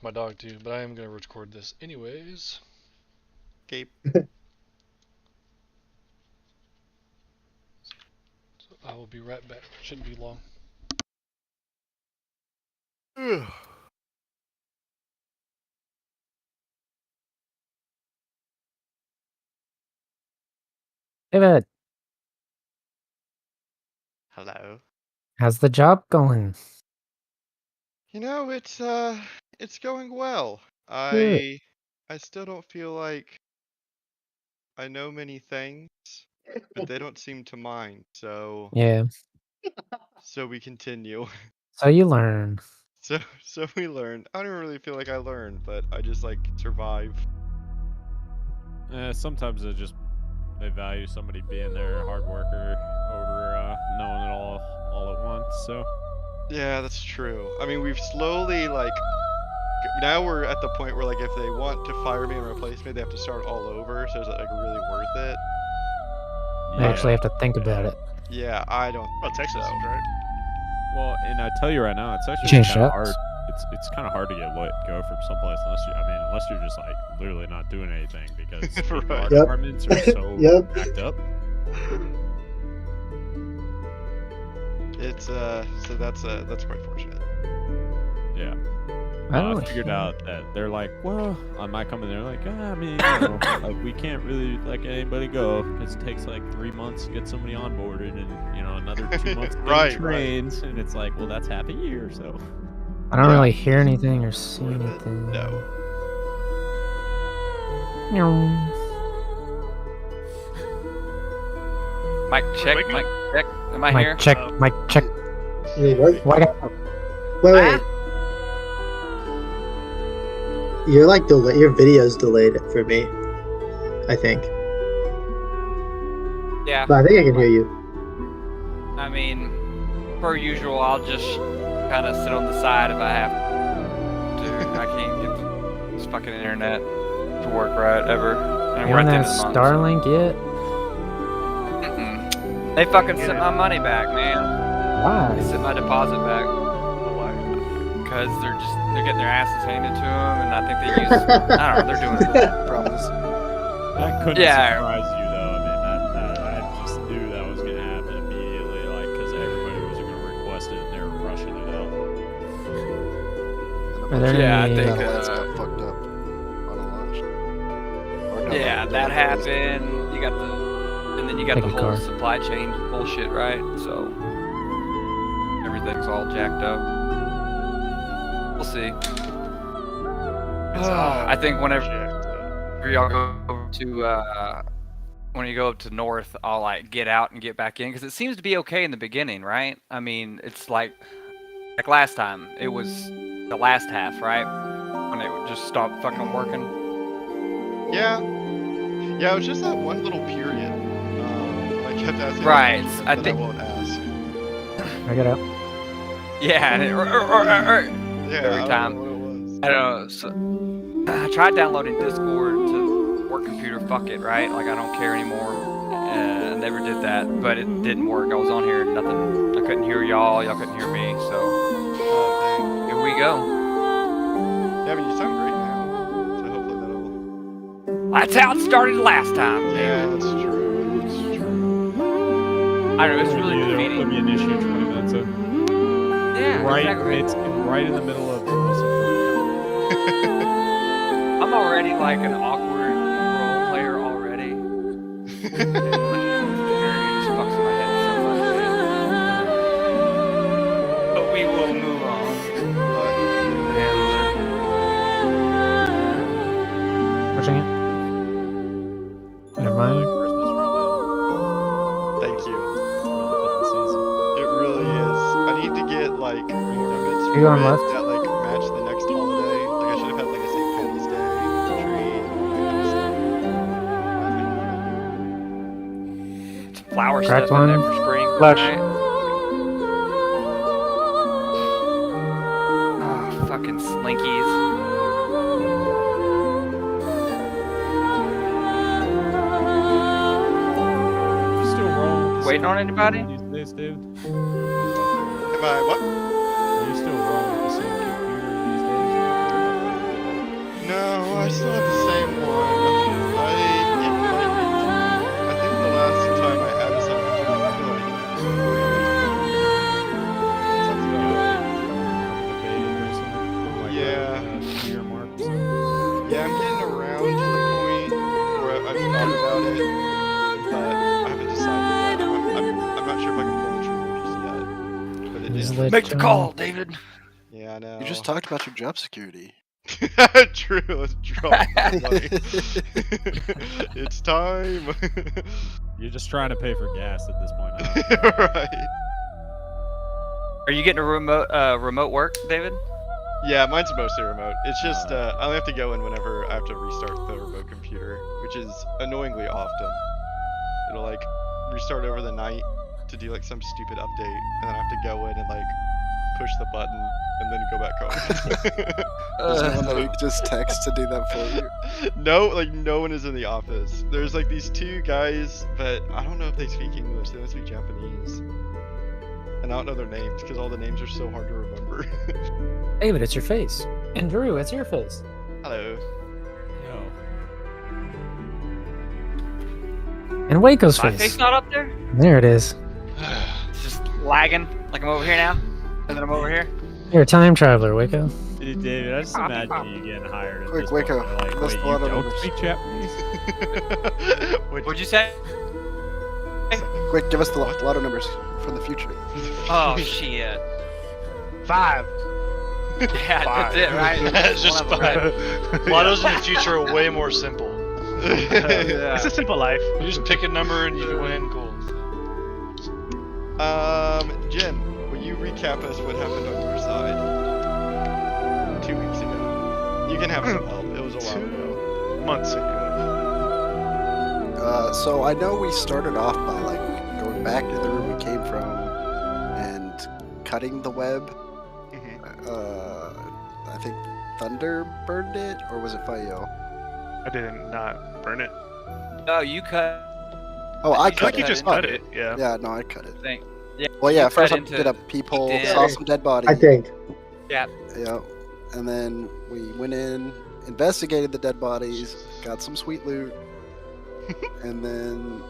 my dog too, but I am gonna record this anyways. Gabe. So I will be right back. Shouldn't be long. David, Hello. how's the job going? You know, it's going well. Good. I still don't feel like I know many things, but they don't seem to mind. So Yeah, we continue. so you learn. So we learn. I don't really feel like I learned, but I just like survive. Sometimes they value somebody being there, a hard worker, over knowing it all at once. So Yeah, that's true. I mean, we've slowly now we're at the point where like if they want to fire me and replace me, they have to start all over. So is it like really worth it? I actually have to think about it. Yeah, I don't. Well, think Texas so. is right. well, and I tell you right now, it's actually Change kind of shops. hard. It's kind of hard to get let go from someplace unless you're just like literally not doing anything because Right. our Yep. departments are so Yep. backed up. It's so that's quite fortunate. Yeah. I I don't figured out that they're like, well, I might come in there like, I mean, you know, like we can't really let anybody go because it takes like 3 months to get somebody onboarded and, you know, another 2 months to get Right, them trained. And it's like, well, that's half a year. So, I don't Yeah. really hear anything or see Worth it. anything. No. Meow. Mic check, Wake up. mic check. Am I here? Mic check, mic check. Wait, what? White out. Wait. You're like your video's delayed for me. I think, Yeah. but I think I can hear you. I mean, per usual, I'll just kind of sit on the side if I have to. I can't get this fucking internet to work right ever. And You we're on at the that end of the month, Starlink yet? so- Mm-mm. They fucking sent my money back, man. They Why? sent my deposit back. Because they're getting their asses handed to them, and I think they use. I don't know. They're doing it. Problems. that couldn't Yeah. surprise you, though. I mean, that I just knew that was going to happen immediately, like, because everybody was going to request it and they were rushing it out. Are there Yeah, I any, think. Plants got fucked up on a launch. Or no, Yeah, no, that no, happened. You got and then you got Take the a whole car. supply chain bullshit, right? So everything's all jacked up. We'll see. I think whenever y'all go over to when you go up to north, I'll like get out and get back in because it seems to be okay in the beginning, right? I mean, it's like last time. It was the last half, right? When it would just stop fucking working. Yeah. Yeah, it was just that one little period. I kept asking. Right, questions I that think- I won't ask. I got out. Yeah, and Yeah. every I time. don't know what it was. I don't know. So, I tried downloading Discord to work computer. Fuck it, right? Like I don't care anymore. I never did that, but it didn't work. I was on here, nothing. I couldn't hear y'all. Y'all couldn't hear me. So Oh, here we go. dang. Yeah, I mean, you sound great now. So hopefully that'll. That's how it started last time. Yeah, that's true. That's true. I don't know. It's really Let defeating. me initiate 20 minutes in. Yeah, Right, exactly. it's right in the middle of the most important. I'm already like an awkward role player already. It just fucks my head so much. But we will move on. Pushing it. Never mind. Christmas right Thank you. now. It really is. I need to get like ornaments You going for it left? that like match the next holiday. Like I should have had like a St. Patty's Day tree. Some flower Cracked stuff in there one. for spring. Flush. Right? Ah, fucking slinkies. You still rolling with the Waiting on same anybody? computer these days, David? Am I what? Are you still rolling with the same computer these days? glitch. Make the call, David. Yeah, I know. You just talked about your job security. True. Let's drop the money. It's time. You're just trying to pay for gas at this point. Huh? Right. Are you getting a remote work, David? Yeah, mine's mostly remote. It's just I only have to go in whenever I have to restart the remote computer, which is annoyingly often. It'll like restart over the night to do like some stupid update, and then I have to go in and like push the button and then go back home. There's no one that we could just text to do that for you. No, like no one is in the office. There's like these two guys, but I don't know if they speak English. They must speak Japanese. And I don't know their names because all the names are so hard to remember. David, it's your face. And Drew, it's your face. Hello. Yo. And Waco's My face. face not up there? There it is. It's just lagging. Like I'm over here now, and then I'm over here. You're a time traveler, Waco. Dude, David, I just imagine you getting hired. At Quick, this wake point. up. They're like, That's wait, a lot you of don't numbers. speak Japanese? What'd you say? Quick, give us the lotto numbers from the future. Oh shit. 5. Yeah, that's it, right? That's just One of 'em, fine. right? Lottos in the future are way more simple. Yeah. It's a simple life. You just pick a number and you win. Cool. Jen, will you recap us what happened on your side 2 weeks ago? You can have some help. It was a while ago. Months ago. So I know we started off by like going back to the room we came from and cutting the web. I think Thunder burned it, or was it Fayo? I did not burn it. No, you cut. Oh, I I cut think you it. just Oh, cut it. Yeah. Yeah, no, I cut it. Thing. Well, yeah, You first I cut into- did a peephole, did. saw some dead body. I think. Yeah, and then we went in, investigated the dead bodies, got some sweet loot, and then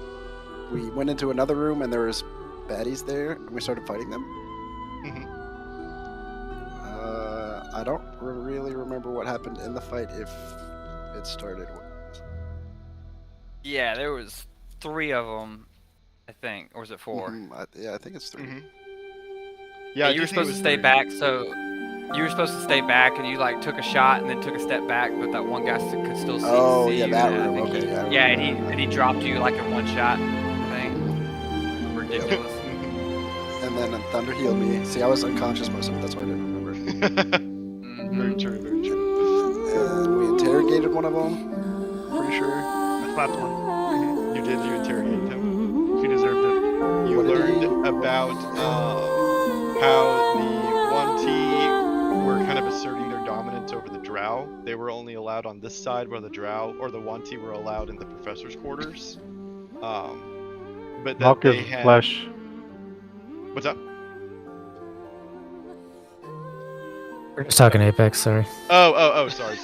we went into another room and there was baddies there, and we started fighting them. I don't really remember what happened in the fight if it started. Yeah, there was 3 of them, I think, or was it 4? Yeah, I think it's 3. Yeah, You were supposed to stay back, so you were supposed to stay back, and you like took a shot and then took a step back, but that one guy could still see. Oh, see yeah, you, that and I room. think Okay, yeah. I Yeah, remember. and he dropped you like in one shot. I think. Ridiculous. And then Thunder healed me. See, I was unconscious most of it. That's why I didn't remember. Very true, very true. And we interrogated one of them. Pretty sure. I slapped one. You did, you interrogated him. He deserved it. You What did learned about how the 1T were kind of asserting their dominance over the Drow. They were only allowed on this side where the Drow or the 1T were allowed in the professor's quarters. But that Milk they is had... flesh. What's up? We're just talking Apex, sorry. Oh, sorry.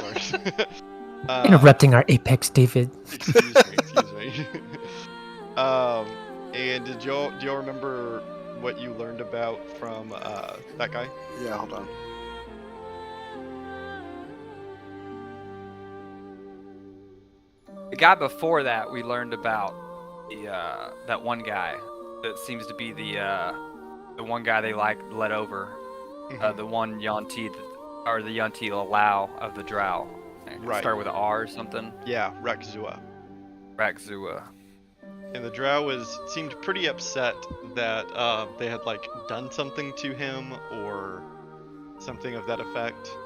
Interrupting our Apex, David. Excuse me. And do y'all remember what you learned about from that guy? Yeah, hold on. The guy before that, we learned about the that one guy that seems to be the one guy they let over, the one Yanti or the Yanti allow of the Drow. Right. Start with an R or something. Yeah, Rakzua. Rakzua. And the Drow seemed pretty upset that they had like done something to him or something of that effect.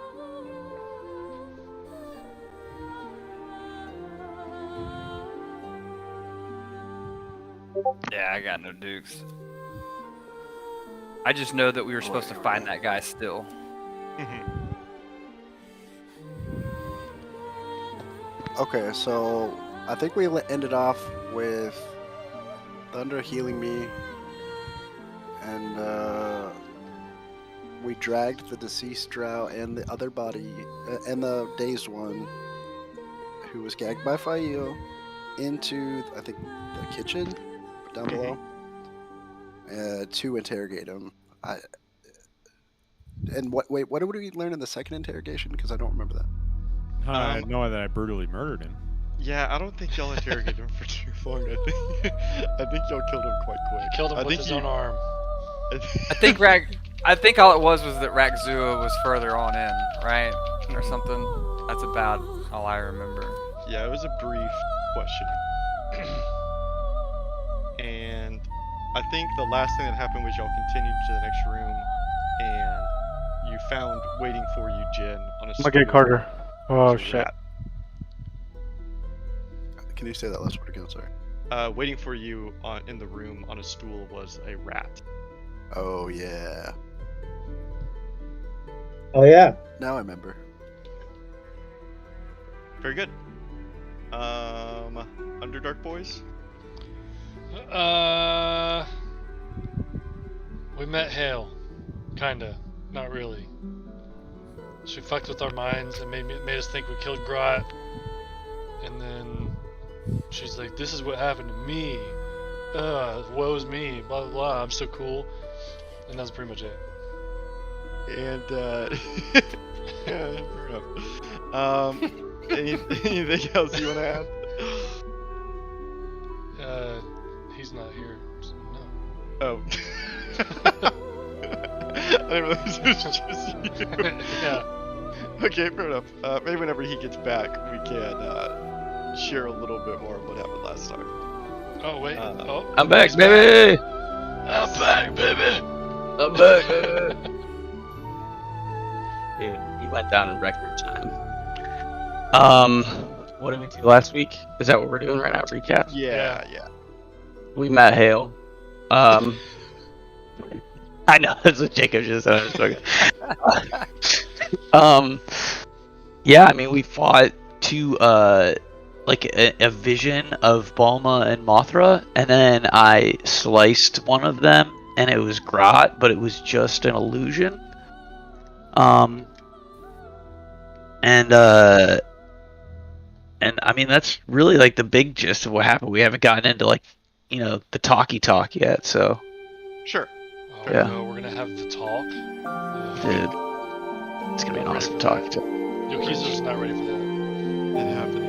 Yeah, I got no dukes. I just know that we were supposed to find that guy still. Okay, so I think we ended off with Thunder healing me, and we dragged the deceased Drow and the other body, and the dazed one, who was gagged by Fayo, into, I think, the kitchen down below, to interrogate him. What did we learn in the second interrogation? Because I don't remember that. I know that I brutally murdered him. Yeah, I don't think y'all interrogated him for too long. I think y'all killed him quite quick. Killed him I with think his own arm. I think all it was that Rakzua was further on in, right, or something. That's about all I remember. Yeah, it was a brief questioning. And I think the last thing that happened was y'all continued to the next room, and you found waiting for you, Jen, on a stool. Okay, Carter. Oh was a shit. rat. Can you say that last word again? Sorry. Waiting for you in the room on a stool was a rat. Oh yeah. Oh yeah. Now I remember. Very good. Underdark boys. We met Hale. Kinda. Not really. She fucked with our minds and made us think we killed Grot. And then she's like, this is what happened to me. Woe's me. Blah, blah, blah. I'm so cool. And that's pretty much it. And, yeah, fair enough. Anything else you want to add? He's not here. So no. Oh. I didn't realize it was just you. Yeah. Okay, fair enough. Maybe whenever he gets back, we can share a little bit more of what happened last time. Oh, wait. I'm back, baby! I'm back, baby! I'm back, baby! Dude, he went down in record time. What did we do last week? Is that what we're doing right now? Recap? Yeah. We met Hale. I know, that's what Jacob just said. Yeah, I mean, we fought two, like a vision of Balma and Mothra, and then I sliced one of them, and it was Grot, but it was just an illusion. And I mean, that's really like the big gist of what happened. We haven't gotten into like, the talky talk yet, so. Sure. Oh, Yeah. no, we're gonna have the talk. Dude, it's gonna be an awesome talk. Yokizo's not ready for that. It happened.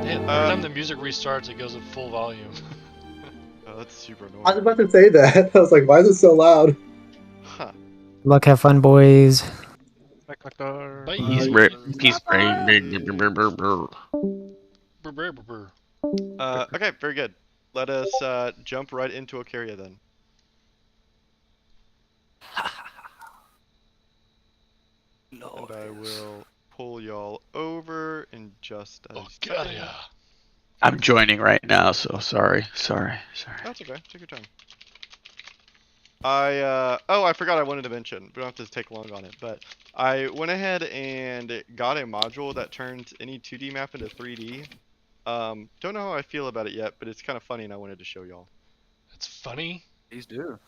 Damn, every time the music restarts, it goes at full volume. Oh, that's super annoying. I was about to say that. I was like, why is it so loud? Huh. Luck, have fun, boys. Bye. Peace, peace, Okay, very good. Let us jump right into Ocaria then. No. And I will pull y'all over in just a second. Ocaria. I'm joining right now, so sorry. That's okay. Take your time. I forgot I wanted to mention. We don't have to take long on it, but I went ahead and got a module that turns any 2D map into 3D. Don't know how I feel about it yet, but it's kind of funny and I wanted to show y'all. It's funny. Please do.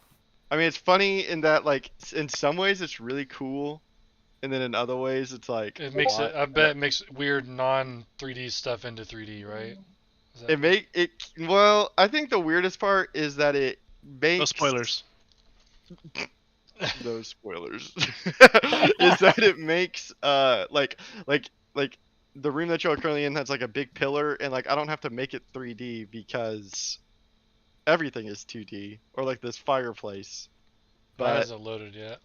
I mean, it's funny in that, like, in some ways it's really cool, and then in other ways it's like... It makes what? it. I bet it makes weird non-3D stuff into 3D, right? Well, I think the weirdest part is that it makes... No spoilers. No spoilers. Is that it makes like the room that you're currently in has like a big pillar, and like I don't have to make it 3D because everything is 2D, or like this fireplace. Mine But hasn't loaded yet.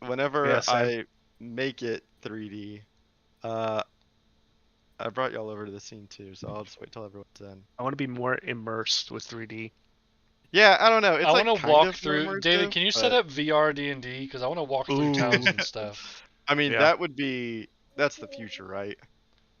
whenever Yeah, same. I make it 3D, I brought y'all over to the scene too, so I'll just wait till everyone's in. I want to be more immersed with 3D. Yeah, I don't know. It's I like want to kind walk of through. immersive, David, can you set but- up VR D&D? Because I want to walk through Ooh. towns and stuff. I mean, Yeah. that's the future, right?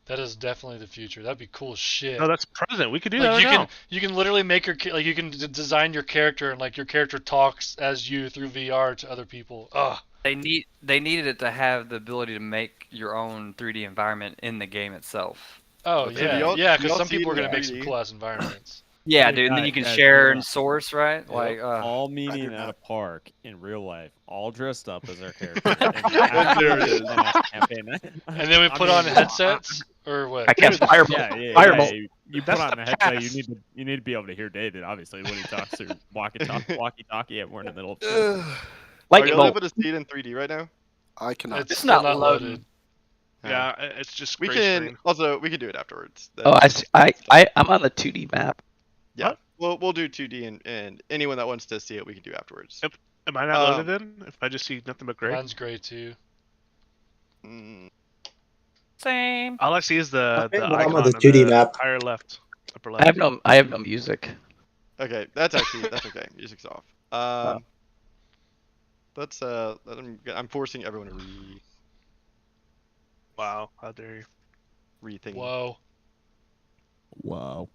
That is definitely the future. That'd be cool as shit. No, that's present. We could do Like that you right can you can literally make like you can design your character, and like your character talks as you through VR to other people. Ugh. They needed it to have the ability to make your own 3D environment in the game itself. Oh Okay, do yeah, y'all- yeah. do Because y'all some see people are the gonna make some 3D? cool ass environments. Yeah, Yeah, dude, and then you can yeah, share yeah. and source, right? Yep. Like, all I meeting do at a not. park in real life, all dressed up as our characters. There it is. And then we put on headsets or what? I cast Fireball. Yeah, Fireball. You put That's on the a headset. pass. You need to be able to hear David, obviously, when he talks through walkie-talkie. We're in the middle of shit. Are Lightning y'all bolt. able to see it in 3D right now? I cannot. It's It's still not not loading. loaded. Yeah, it's just We gray can screen. also we can do it afterwards. Oh, That's- I'm on the 2D map. yeah. We'll do 2D and anyone that wants to see it we can do afterwards. Yep. Am I not loaded then? If I just see nothing but gray? Mine's gray too. Mm, Same. All I see is the Okay, well, I'm icon on on the 2D the map. higher left, upper I left. have no music. okay, that's okay. Music's off. Let's I'm forcing everyone to Wow, how dare you? rethink. Whoa. Wow.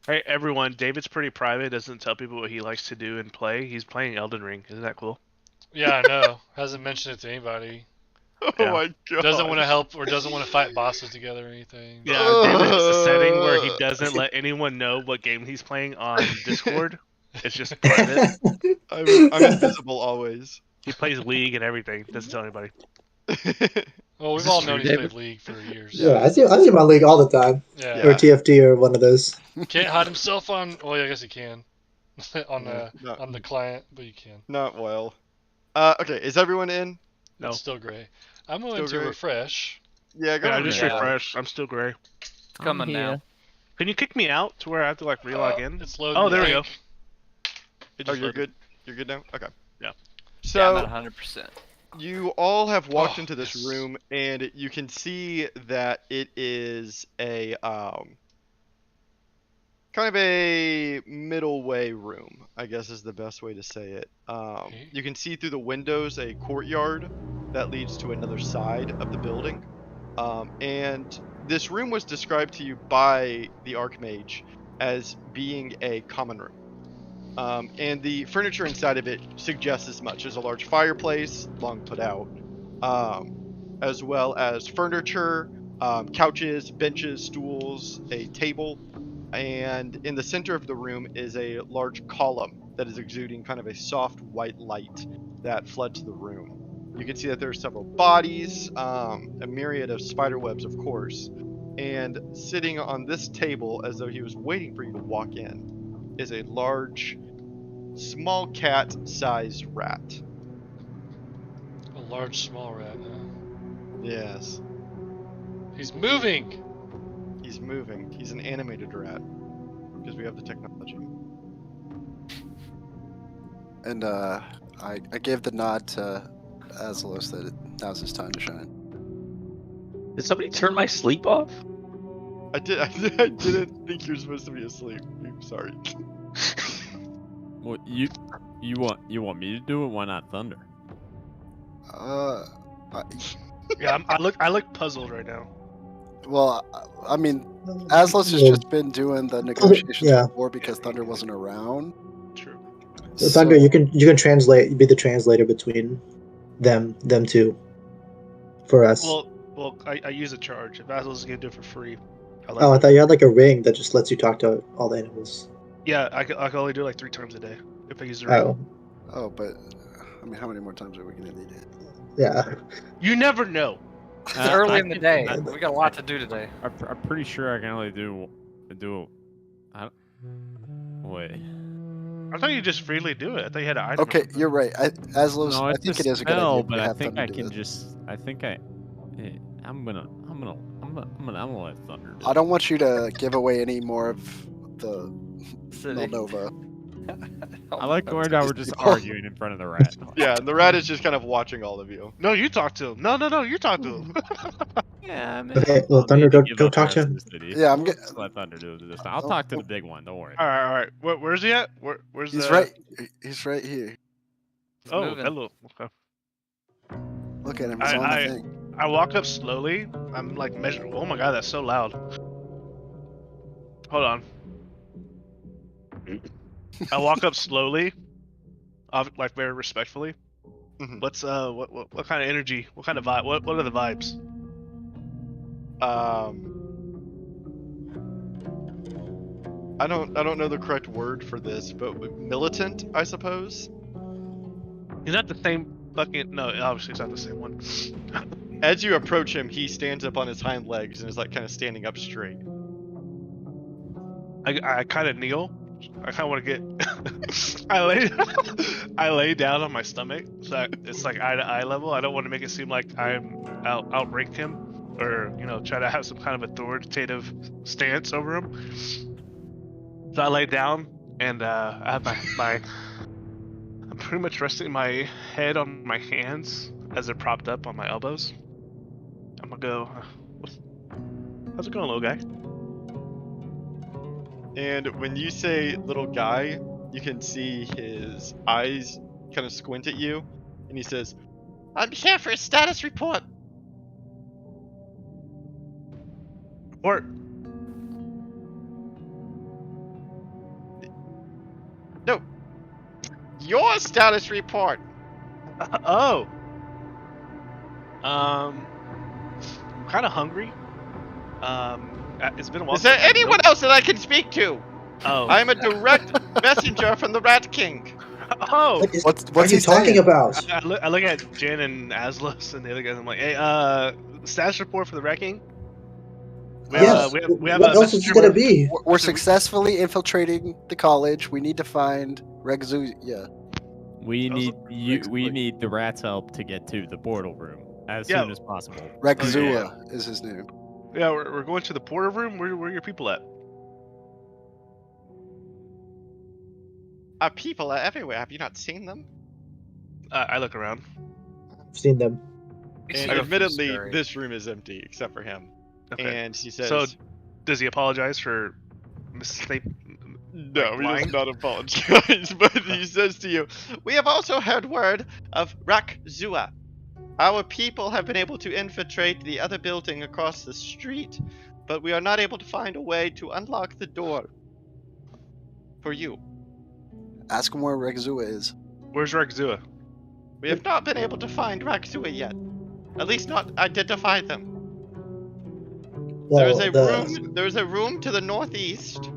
Hey everyone, David's pretty private. Doesn't tell people what he likes to do and play. He's playing Elden Ring. Isn't that cool? Yeah, I know. Hasn't mentioned it to anybody. Oh Yeah. my god. Doesn't want to help or doesn't want to fight bosses together or anything. Yeah, David has a setting where he doesn't let anyone know what game he's playing on Discord. It's just private. I'm invisible always. He plays League and everything. Doesn't tell anybody. Well, we've Is all this known true, he's David? played League for years. Yeah, I see my league all the time. Yeah. Or TFT or one of those. Can't hide himself on. Well, yeah, I guess he can. on Yeah, on the client, but you can. Not well. Okay, is everyone in? No. It's still gray. I'm going Still to gray? refresh. Yeah, go Yeah, I ahead. just Yeah. refreshed. I'm still gray. It's coming now. Can you kick me out to where I have to like relog in? It's loading. Oh, there we go. Hank. It Oh, just you're loaded. good. You're good now. Okay. Yeah. So Yeah, I'm at 100%. you all have walked Oh, into this yes. room, and you can see that it is a kind of a middle way room, I guess is the best way to say it. Okay. You can see through the windows a courtyard that leads to another side of the building. And this room was described to you by the Archmage as being a common room. And the furniture inside of it suggests as much. There's a large fireplace, long put out, as well as furniture, couches, benches, stools, a table, and in the center of the room is a large column that is exuding kind of a soft white light that floods the room. You can see that there are several bodies, a myriad of spider webs, of course, and sitting on this table, as though he was waiting for you to walk in, is a large, small cat-sized rat. A large, small rat. Huh? Yes, He's moving. he's moving. He's an animated rat because we have the technology. And I gave the nod to Azalos that now's his time to shine. Did somebody turn my sleep off? I didn't think you're supposed to be asleep. I'm sorry. Well, you want me to do it? Why not Thunder? Yeah, I look puzzled right now. Well, I mean, Azalos has just been doing the negotiations Yeah. before because Thunder wasn't around. True. So Thunder, So- you can translate, be the translator between them two, for us. Well, I use a charge. If Basil is gonna do it for free, I'll let Oh, I him. thought you had like a ring that just lets you talk to all the animals. Yeah, I can only do it like 3 times a day if I use the ring. Oh, Oh, but I mean, how many more times are we gonna need it? yeah. You never know. It's early in the can- day. I- We got a lot to do today. I'm pretty sure I can only do. Wait. I thought you just freely do it. I thought you had an item. or Okay, something. you're right. Azalos, No, I it's think a it is a good idea. spell, to but I have think Thunder I do can this. just. I think I'm gonna let Thunder do I don't want you to give away any more of the City. Malnova. I like going down. We're just people. arguing in front of the rat. Yeah, and the rat is just kind of watching all of you. No, you talk to him. No, you talk to him. Yeah, man. Okay, well, I'll Thunder, maybe give go up the talk to rest of him. the city. Yeah, I'm get- Just let Thunder do it this time. I'll Oh, talk to oh. the big one. Don't worry. all right. Where's he at? Where's He's the? right. He's right here. He's Oh, moving. hello. Okay. Look at him. He's on the I thing. I walk up slowly. I'm like measuring. Oh my god, that's so loud. Hold on. I walk up slowly, like very respectfully. Mhm. What's what kind of energy? What kind of vibe? What are the vibes? I don't know the correct word for this, but militant, I suppose. He's not the same fucking. No, obviously it's not the same one. As you approach him, he stands up on his hind legs and is like kind of standing up straight. I kind of kneel. I kind of want to get. I lay down on my stomach, so it's like eye to eye level. I don't want to make it seem like I'm outrank him, or try to have some kind of authoritative stance over him. So I lay down and I have I'm pretty much resting my head on my hands as they're propped up on my elbows. I'm gonna go. How's it going, little guy? And when you say little guy, you can see his eyes kind of squint at you, and he says, "I'm here for a status report." Or No, your status report. oh, kind of hungry. It's been a while. Is there since I've anyone milked- else that I can speak to? Oh, I am a direct messenger from the Rat King. oh. What's What are he you talking saying? about? I look at Jen and Aslos and the other guys. I'm like, hey, status report for the wrecking. Yes. We have What a else is it messenger gonna with- be? We're successfully infiltrating the college. We need to find Regzuya. We Also- need you. We need the rat's help to get to the portal room as Yeah. soon as possible. Regzua is his name. Yeah, we're going to the porter room. Where are your people at? Our people are everywhere. Have you not seen them? I look around. I've seen them. And I admittedly, refuse to this room is empty except for him. Okay. And he says, So, does he apologize for mistake? "No, like, he does lying? not apologize." But he says to you, "We have also heard word of Rakzua. Our people have been able to infiltrate the other building across the street, but we are not able to find a way to unlock the door for you. Ask him where Regzua is. Where's Rexua? We have not been able to find Rakzua yet. At least not identify them. Well, There is a room to the northeast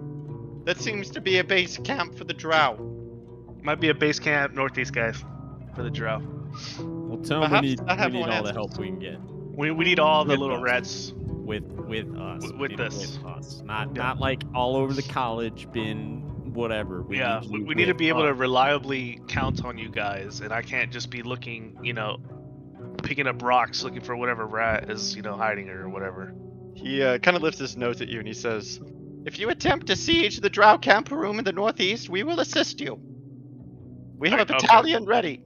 that seems to be a base camp for the Drow. Might be a base camp northeast, guys, for the drow. Well, tell him Perhaps we need, I have we need more all the answers. help we can get We need all the With little us. rats. with us. With We need us. With us. Not Yeah. not like all over the college, been whatever. We Yeah, need, you we need to with be able to us. reliably count on you guys, and I can't just be looking, picking up rocks looking for whatever rat is, hiding or whatever. He kind of lifts his nose at you and he says, "If you attempt to siege the Drow camp room in the northeast, we will assist you. We have a Okay. battalion ready."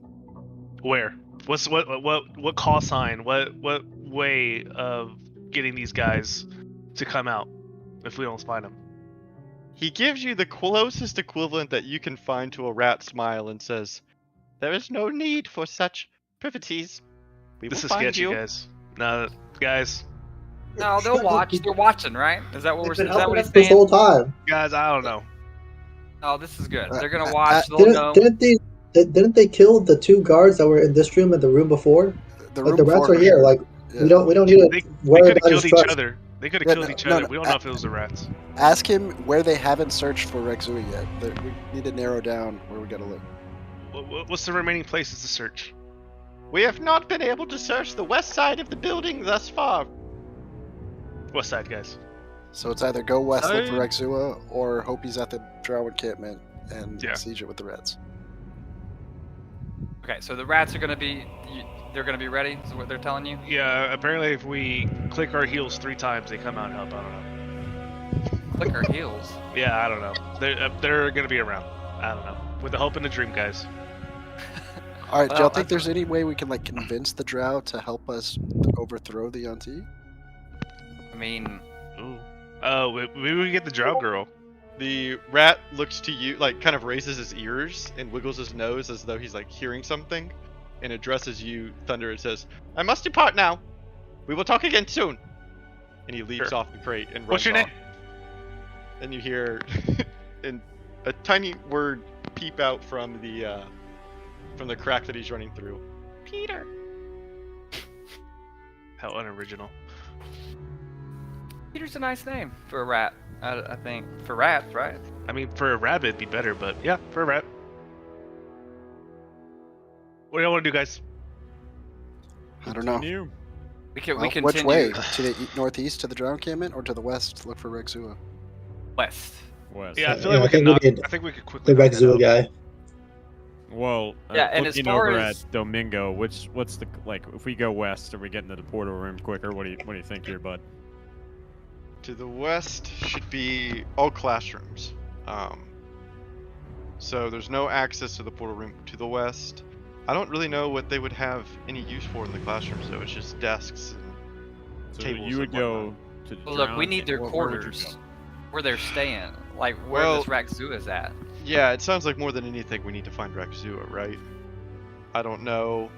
Where? What call sign? What way of getting these guys to come out if we don't find them? He gives you the closest equivalent that you can find to a rat smile and says, "There is no need for such privities. We This will is find sketchy, you." guys. No, guys, No, they'll watch. They're watching, right? Is that what we're? They've been Is that helping what us he's this saying? whole time. guys, I don't know. Oh, this is good. They're gonna Uh, watch. They'll know. Didn't they kill the two guards that were in this room and the room before? The Like room the rats before- are here. Like Yeah. we don't need They to could worry have about his killed each trust. other. They could have Yeah, killed no, each no, other. no, We don't know if it was the rats. Ask him where they haven't searched for Regzua yet. We need to narrow down where we gotta look. What's the remaining places to search? We have not been able to search the west side of the building thus far. West side, guys. So it's either go west look for I- Regzua or hope he's at the Drow encampment and Yeah. siege it with the rats. Okay, so the rats are gonna be. They're gonna be ready. Is what they're telling you? Yeah, apparently if we click our heels 3 times, they come out and help. I don't know. Click our heels. Yeah, I don't know. They're gonna be around. I don't know. With the hope and the dream, guys. All right, do Well, y'all think there's any way we can convince the Drow to help us overthrow the Yunti? I mean, Ooh. Oh, maybe we get the drow girl. The rat looks to you, kind of raises his ears and wiggles his nose as though he's hearing something, and addresses you, Thunder, and says, "I must depart now. We will talk again soon." And he leaps Sure. off the crate and runs What's your off. name? And you hear a tiny word peep out from the crack that he's running through. "Peter." How unoriginal. Peter's a nice name for a rat. I think for rats, right? I mean, for a rabbit, it'd be better, but yeah, for a rat. What do y'all want to do, guys? I don't know. Continue. We can. Well, we continue which way? To the northeast to the Drow encampment or to the west to look for Regzua? west. West. Yeah, I feel Yeah, like I think we need I think we could quickly. The knock that Regzua out. guy. Well, Yeah, and as looking far over as- at Domingo, what's the if we go west, are we getting to the portal room quicker? What do you think here, bud? To the west should be all classrooms. So there's no access to the portal room to the west. I don't really know what they would have any use for in the classrooms, though. It's just desks and So tables you would and whatnot. go to the Well, look, we drown, need their where would you quarters, go? where they're staying, like where Well- this Rakzua is at. Yeah, it sounds like more than anything we need to find Rakzua, right? I don't know.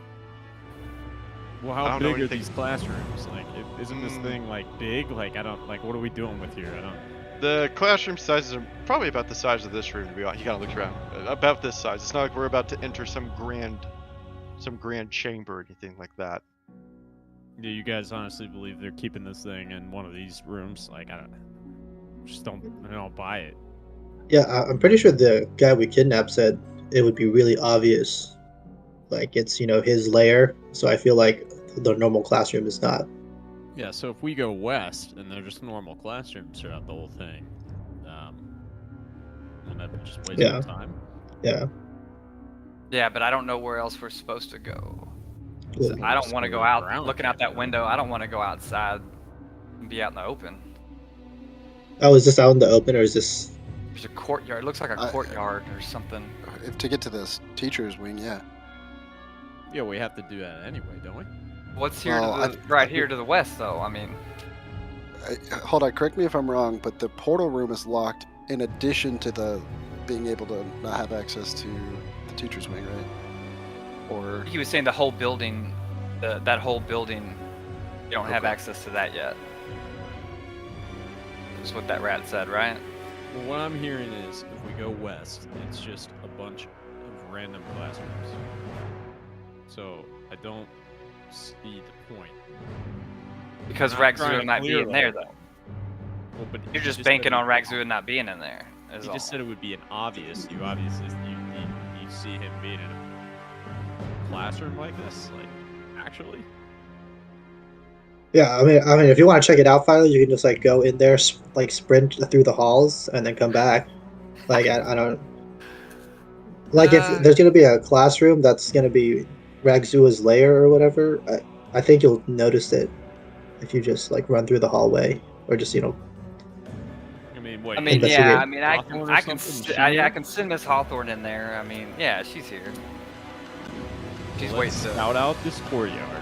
Well, I how don't know big are anything- these classrooms? Like, isn't this Mm. thing like big? Like, I don't like. What are we doing with here? I don't. The classroom sizes are probably about the size of this room, to be honest. You gotta look around. About this size. It's not like we're about to enter some grand chamber or anything like that. Do you guys honestly believe they're keeping this thing in one of these rooms? Like, I don't buy it. Yeah, I'm pretty sure the guy we kidnapped said it would be really obvious. Like, it's, his lair. So I feel like the normal classroom is not. Yeah. So if we go west and they're just normal classrooms throughout the whole thing, wouldn't that be just wasting Yeah. time? Yeah. Yeah, but I don't know where else we're supposed to go. Well, I don't Just want to go go out around looking out that window. I don't want to go outside and be out in the open. Oh, is this out in the open or is this? There's a courtyard. It looks like a I- courtyard or something. If to get to this teacher's wing, yeah. Yeah, we have to do that anyway, don't we? What's here Well, to the, right here to the west, though? I mean, Hold on, correct me if I'm wrong, but the portal room is locked in addition to the being able to not have access to the teacher's wing, right? Or he was saying the whole building, that whole building, you don't have Okay. access to that yet. Is what that rat said, right? Well, what I'm hearing is if we go west, it's just a bunch of random classrooms. So I don't see the point. Because I'm not trying Rakzua to might be clear in there, that. though. Well, but You're he just said banking it on would be Rakzua not being in there. Is He all. just said it would be an obvious. You obviously you see him being in a classroom like this, like actually. Yeah, I mean, if you want to check it out, finally, you can just like go in there, like sprint through the halls, and then come back. Like I don't. Like if there's gonna be a classroom that's gonna be Ragzua's lair or whatever, I think you'll notice it if you just like run through the hallway or just I mean, wait. I mean, investigate. yeah. I mean, Hawthorne or something? She I here? can send Miss Hawthorne in there. I mean, yeah, she's here. She's Let's waiting to. scout out this courtyard,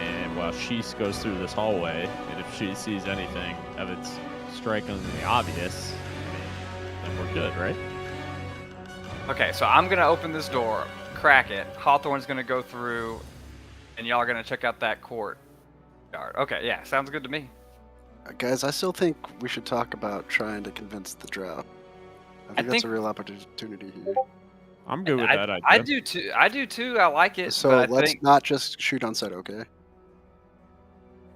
and while she goes through this hallway, and if she sees anything of its strikingly obvious, then we're good, right? Okay, so I'm gonna open this door, crack it. Hawthorne's gonna go through, and y'all are gonna check out that courtyard. Okay, yeah, sounds good to me. guys, I still think we should talk about trying to convince the Drow. I think that's think- a real opportunity here. I'm good with that idea. I do too. I do too. I like it. So but I let's think not just shoot on sight, okay?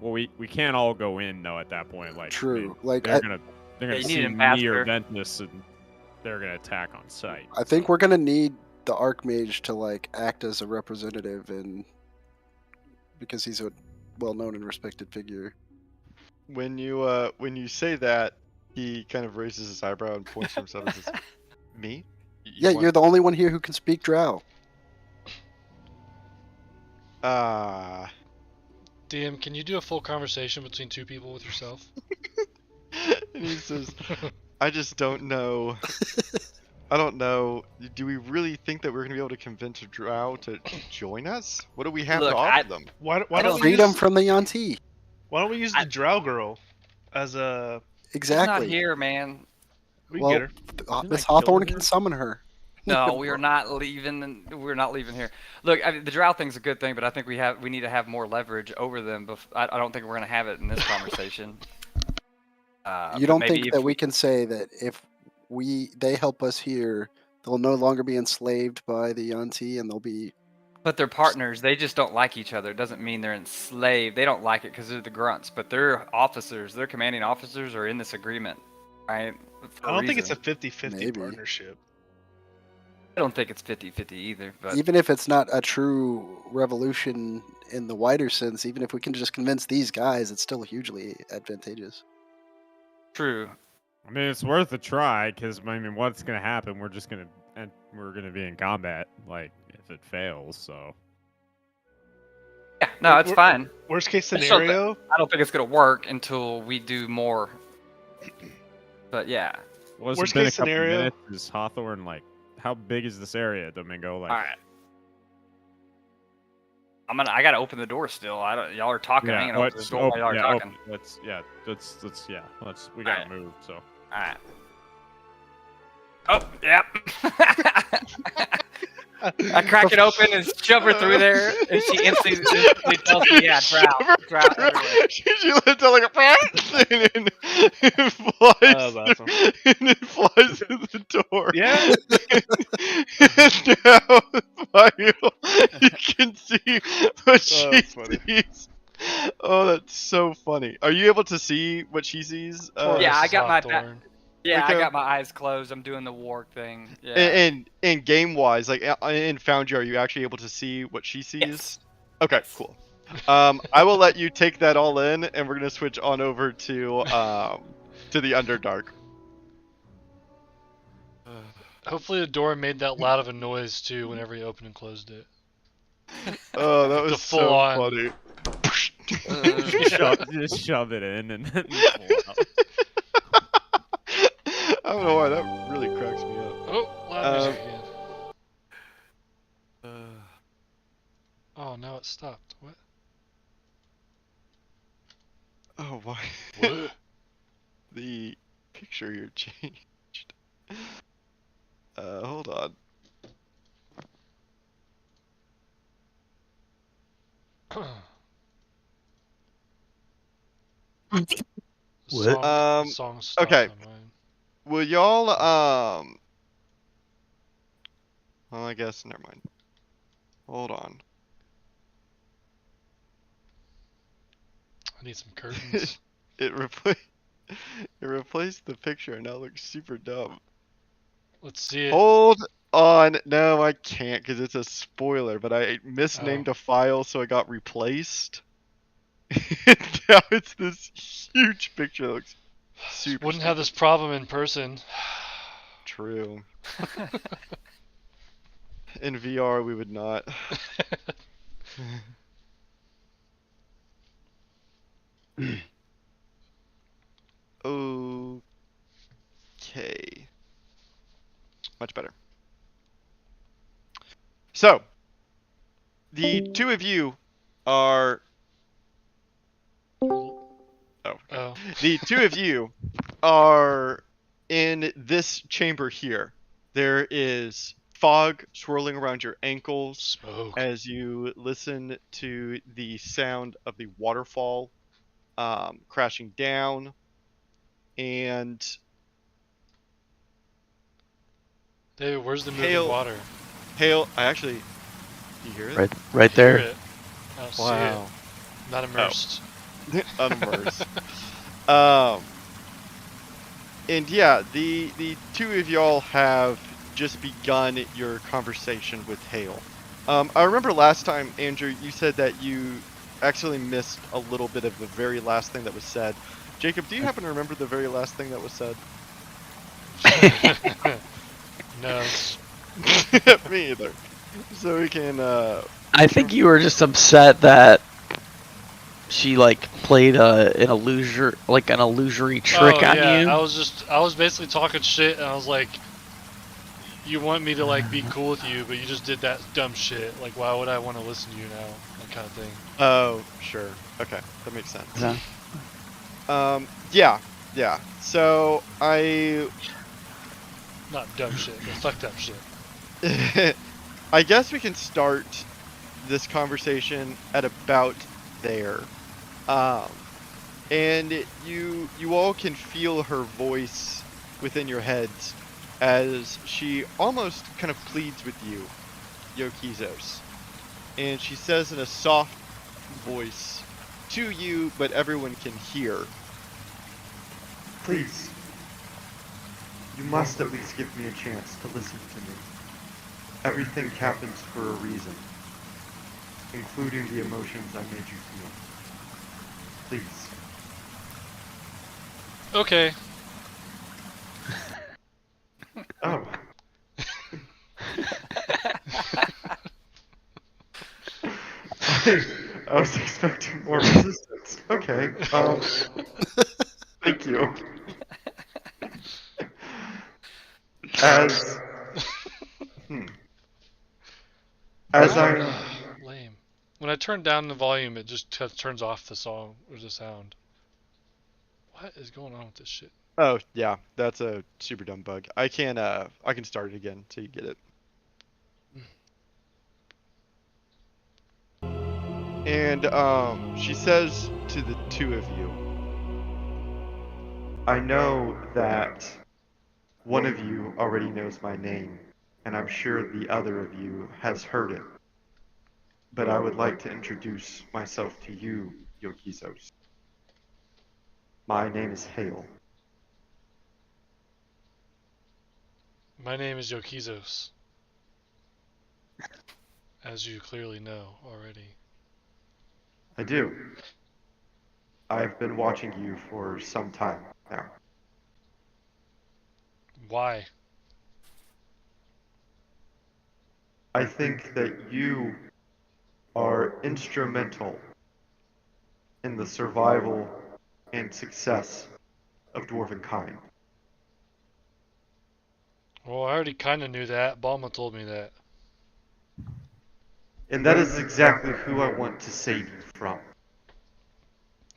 Well, we can't all go in though at that point. Like, I True. mean, Like, they're I- gonna Yeah, you need see an me or ambassador. Ventus, and they're gonna attack on sight. I think we're gonna need the Archmage to like act as a representative, and because he's a well-known and respected figure. When you say that, he kind of raises his eyebrow and points to himself and says, "Me? Yeah, you're the only one here who can speak Drow. Ah." DM, can you do a full conversation between two people with yourself? And he says, "I just don't know. I don't know. Do we really think that we're gonna be able to convince a Drow to join us? What do we have Look, to offer them?" Why I don't don't we Freedom use, from the Yanti. Why don't we use the Drow girl as a? she's Exactly. not here, man. We Well, can get her. Miss I kill Hawthorne her? can summon her. No, we are not leaving. We're not leaving here. Look, I mean, the Drow thing's a good thing, but I think we need to have more leverage over them. I don't think we're gonna have it in this conversation. You but don't maybe think if that we can say that if they help us here, they'll no longer be enslaved by the Yanti, and they'll be But they're partners. They just don't like each other. It doesn't mean they're enslaved. They don't like it because they're the grunts. But their officers, their commanding officers, are in this agreement, right? For I don't think it's a reason. 50-50 Maybe. partnership. I don't think it's 50-50 either. But even if it's not a true revolution in the wider sense, even if we can just convince these guys, it's still hugely advantageous. true. I mean, it's worth a try because I mean, what's gonna happen? We're gonna be in combat. Like if it fails, so Yeah, no, it's We're- fine. Worst case I still scenario, I don't think it's gonna work until we do more. But yeah, Well, it's Worst been case a couple scenario. minutes. Is Hawthorne like? How big is this area, Domingo? Like, All right. I gotta open the door still. I don't. Y'all are talking. I ain't gonna open the door while y'all are talking. Let's we Alright. gotta move. So. All right. Oh, yep. I crack it open and shove her through there, and she instantly tells me, "Yeah, drought everywhere." She let out like a and it flies, That's awesome. and it flies through the door. Yeah. And now, Mario, you can see what she that's funny. sees. Oh, that's so funny. Are you able to see what she sees? Poor Yeah, I Mrs. got my Hawthorne. Yeah, Okay. I got my eyes closed. I'm doing the warg thing. Yeah. And game wise, like in Foundry, are you actually able to see what she sees? Yes. Okay, Yes. cool. I will let you take that all in, and we're gonna switch on over to the Underdark. Hopefully the door made that loud of a noise too whenever you opened and closed it. Oh, that The was full so on. funny. Just shove it in and then pull out. I don't know why that really cracks me up. Oh, loud music again. Oh, now it stopped. What? Oh, why? What? The picture here changed. Hold on. What? Song stopped Okay. on mine. Will y'all well, I guess never mind. Hold on. I need some curtains. It replaced the picture and now it looks super dumb. Let's see it. Hold on. No, I can't because it's a spoiler, but I misnamed Oh. a file so it got replaced. Now it's this huge picture that looks super Wouldn't have this problem in person. true. In VR, we would not. Okay. Much better. So, the two of you are. Oh. Oh. The two of you are in this chamber here. There is fog swirling around your ankles Smoke. as you listen to the sound of the waterfall crashing down. And David, where's the moving Hail. water? Hail, I actually. Do you hear it? Right I there. hear it. I don't see Wow. it. Not immersed. Unimmersed. And yeah, the two of y'all have just begun your conversation with Hale. I remember last time, Andrew, you said that you actually missed a little bit of the very last thing that was said. Jacob, do you happen to remember the very last thing that was said? No. Me either. So we can. I think you were just upset that she like played an illusory trick Oh, on yeah. you. I was basically talking shit, and I was like, you want me to like be cool with you, but you just did that dumb shit. Like, why would I want to listen to you now? That kind of thing. Oh, sure. Okay, that makes sense. Yeah. Yeah. So I Not dumb shit, but fucked up shit. I guess we can start this conversation at about there. And you all can feel her voice within your heads as she almost kind of pleads with you, Yokizos. And she says in a soft voice to you, but everyone can hear. Please. You must at least give me a chance to listen to me. Everything happens for a reason, including the emotions I made you feel. Please. Okay. Oh. I was expecting more resistance. Okay. Thank you. As as I Lame. When I turn down the volume, it just turns off the song or the sound. What is going on with this shit? Oh yeah, that's a super dumb bug. I can start it again so you get it. And she says to the two of you, I know that one of you already knows my name, and I'm sure the other of you has heard it. But I would like to introduce myself to you, Yokizos. My name is Hale. My name is Yokizos. As you clearly know already. I do. I've been watching you for some time now. Why? I think that you are instrumental in the survival and success of dwarven kind. Well, I already kind of knew that. Balma told me that. And that is exactly who I want to save you from.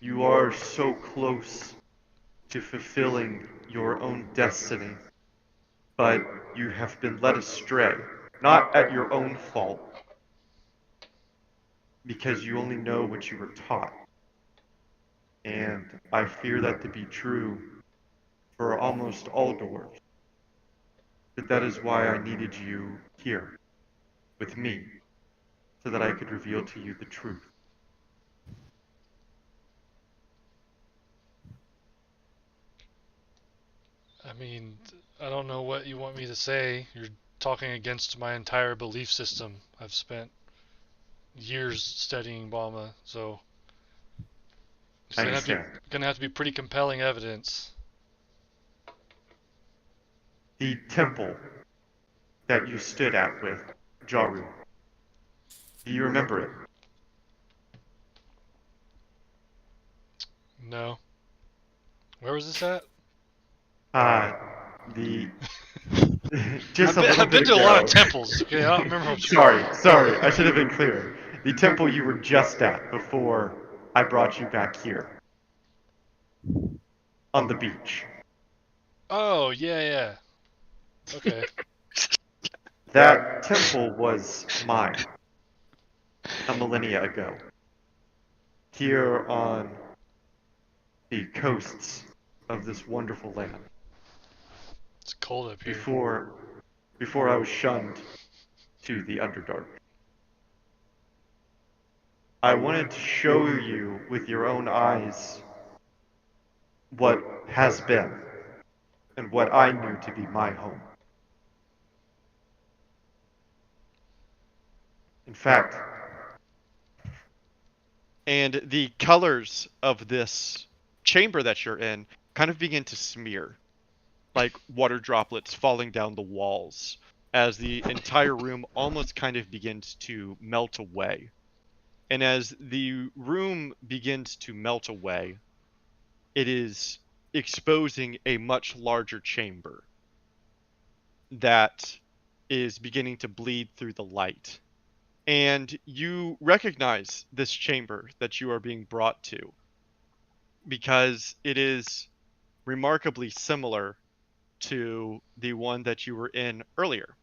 You are so close to fulfilling your own destiny, but you have been led astray, not at your own fault, because you only know what you were taught. And I fear that to be true for almost all dwarves. But that is why I needed you here, with me, so that I could reveal to you the truth. I mean, I don't know what you want me to say. You're talking against my entire belief system. I've spent years studying Balma, so it's I gonna have to be pretty compelling evidence. The temple that you stood at with Jaru. Do you remember it? No. Where was this at? The just I've been to a lot of temples. Okay, I don't remember which one. Sorry, I should have been clearer. The temple you were just at before I brought you back here. On the beach. Oh, yeah. Okay. That temple was mine a millennia ago. Here on the coasts of this wonderful land. It's cold up here. Before I was shunned to the Underdark. I wanted to show you with your own eyes what has been and what I knew to be my home. In fact, and the colors of this chamber that you're in kind of begin to smear, like water droplets falling down the walls, as the entire room almost kind of begins to melt away. And as the room begins to melt away, it is exposing a much larger chamber that is beginning to bleed through the light. And you recognize this chamber that you are being brought to because it is remarkably similar to the one that you were in earlier.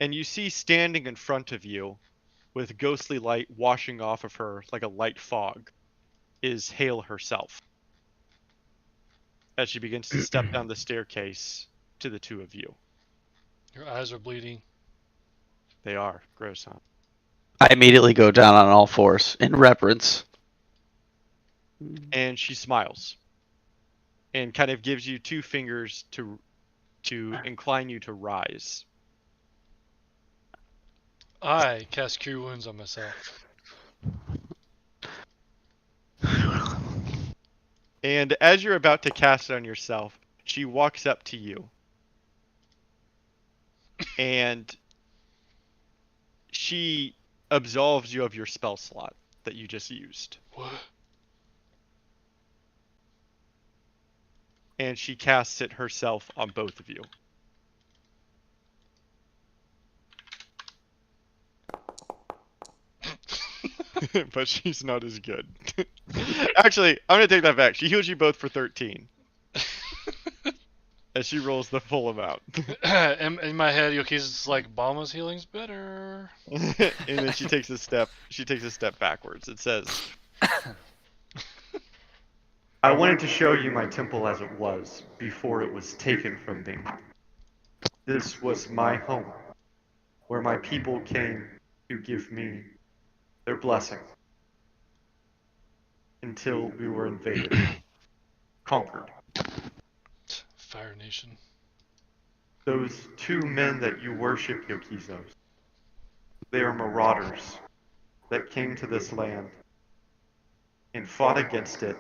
And you see standing in front of you, with ghostly light washing off of her like a light fog, is Hale herself, as she begins to step down the staircase to the two of you. Your eyes are bleeding. They are. Gross, huh? I immediately go down on all fours in reverence. And she smiles and kind of gives you two fingers to incline you to rise. I cast Cure Wounds on myself. And as you're about to cast it on yourself, she walks up to you. And she absolves you of your spell slot that you just used. What? And she casts it herself on both of you. but she's not as good. Actually, I'm gonna take that back. She heals you both for 13. As she rolls the full amount. in my head, Yoki's like, Balma's healing's better. And then she takes a step backwards. It says, I wanted to show you my temple as it was, before it was taken from me. This was my home, where my people came to give me their blessing. Until we were invaded, conquered. Fire Nation. Those 2 men that you worship, Yokizos, they are marauders that came to this land and fought against it,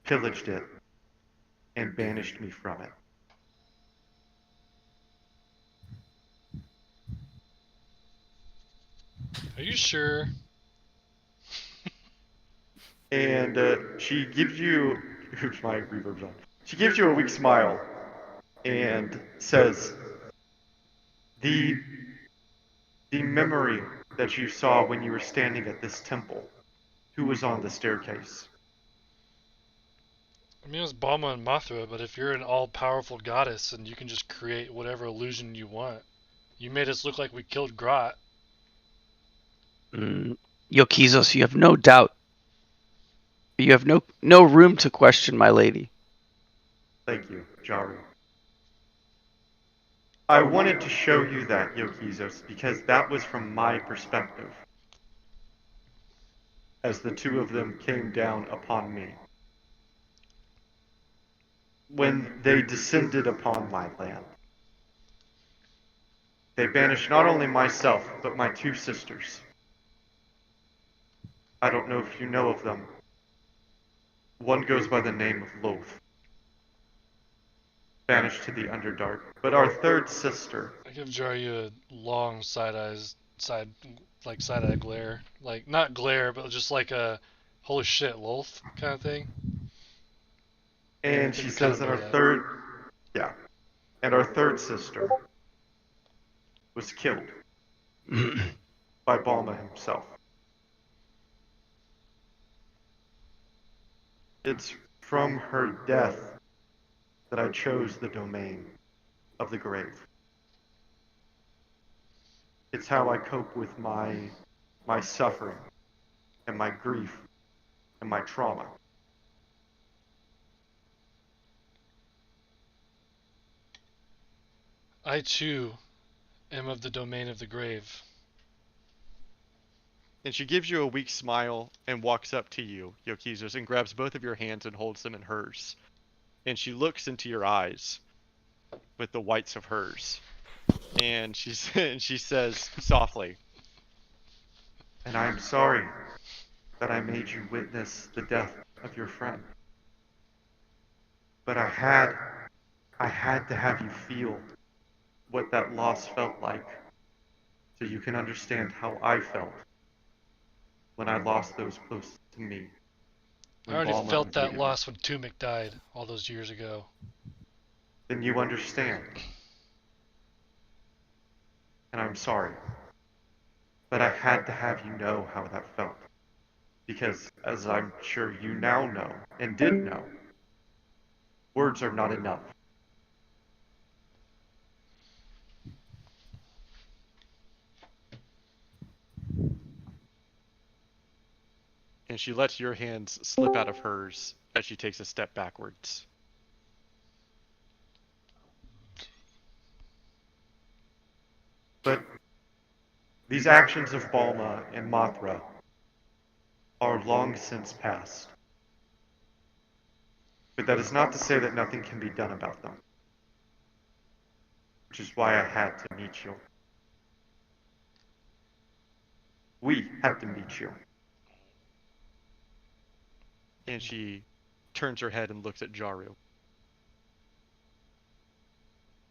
pillaged it, and banished me from it. Are you sure? And she gives you, oops, my reverb's on. She gives you a weak smile and says, the memory that you saw when you were standing at this temple, who was on the staircase? I mean, it was Balma and Mothra, but if you're an all-powerful goddess and you can just create whatever illusion you want, you made us look like we killed Grot. Yokizos, you have no doubt. You have no room to question, my lady. Thank you, Jaru. I wanted to show you that, Yokizos, because that was from my perspective. As the 2 of them came down upon me. When they descended upon my land. They banished not only myself, but my 2 sisters. I don't know if you know of them. One goes by the name of Loth. Banished to the Underdark. But our 3rd sister... I give Jaryu a long side-eye glare. Like, not glare, but just like a holy shit, Lolth kind of thing. And she says that our 3rd... Yeah. And our 3rd sister was killed by Balma himself. It's from her death that I chose the domain of the grave. It's how I cope with my suffering and my grief and my trauma. I too am of the domain of the grave. and she gives you a weak smile and walks up to you, Yokizos, and grabs both of your hands and holds them in hers. And she looks into your eyes with the whites of hers. And she says softly, And I am sorry that I made you witness the death of your friend. But I had to have you feel what that loss felt like, so you can understand how I felt when I lost those close to me. I already felt that loss when Tumik died all those years ago. Then you understand. And I'm sorry. But I had to have you know how that felt. Because, as I'm sure you now know, and did know, words are not enough. and she lets your hands slip out of hers as she takes a step backwards. But these actions of Balma and Mothra are long since past. But that is not to say that nothing can be done about them. Which is why I had to meet you. We had to meet you. And she turns her head and looks at Jaru.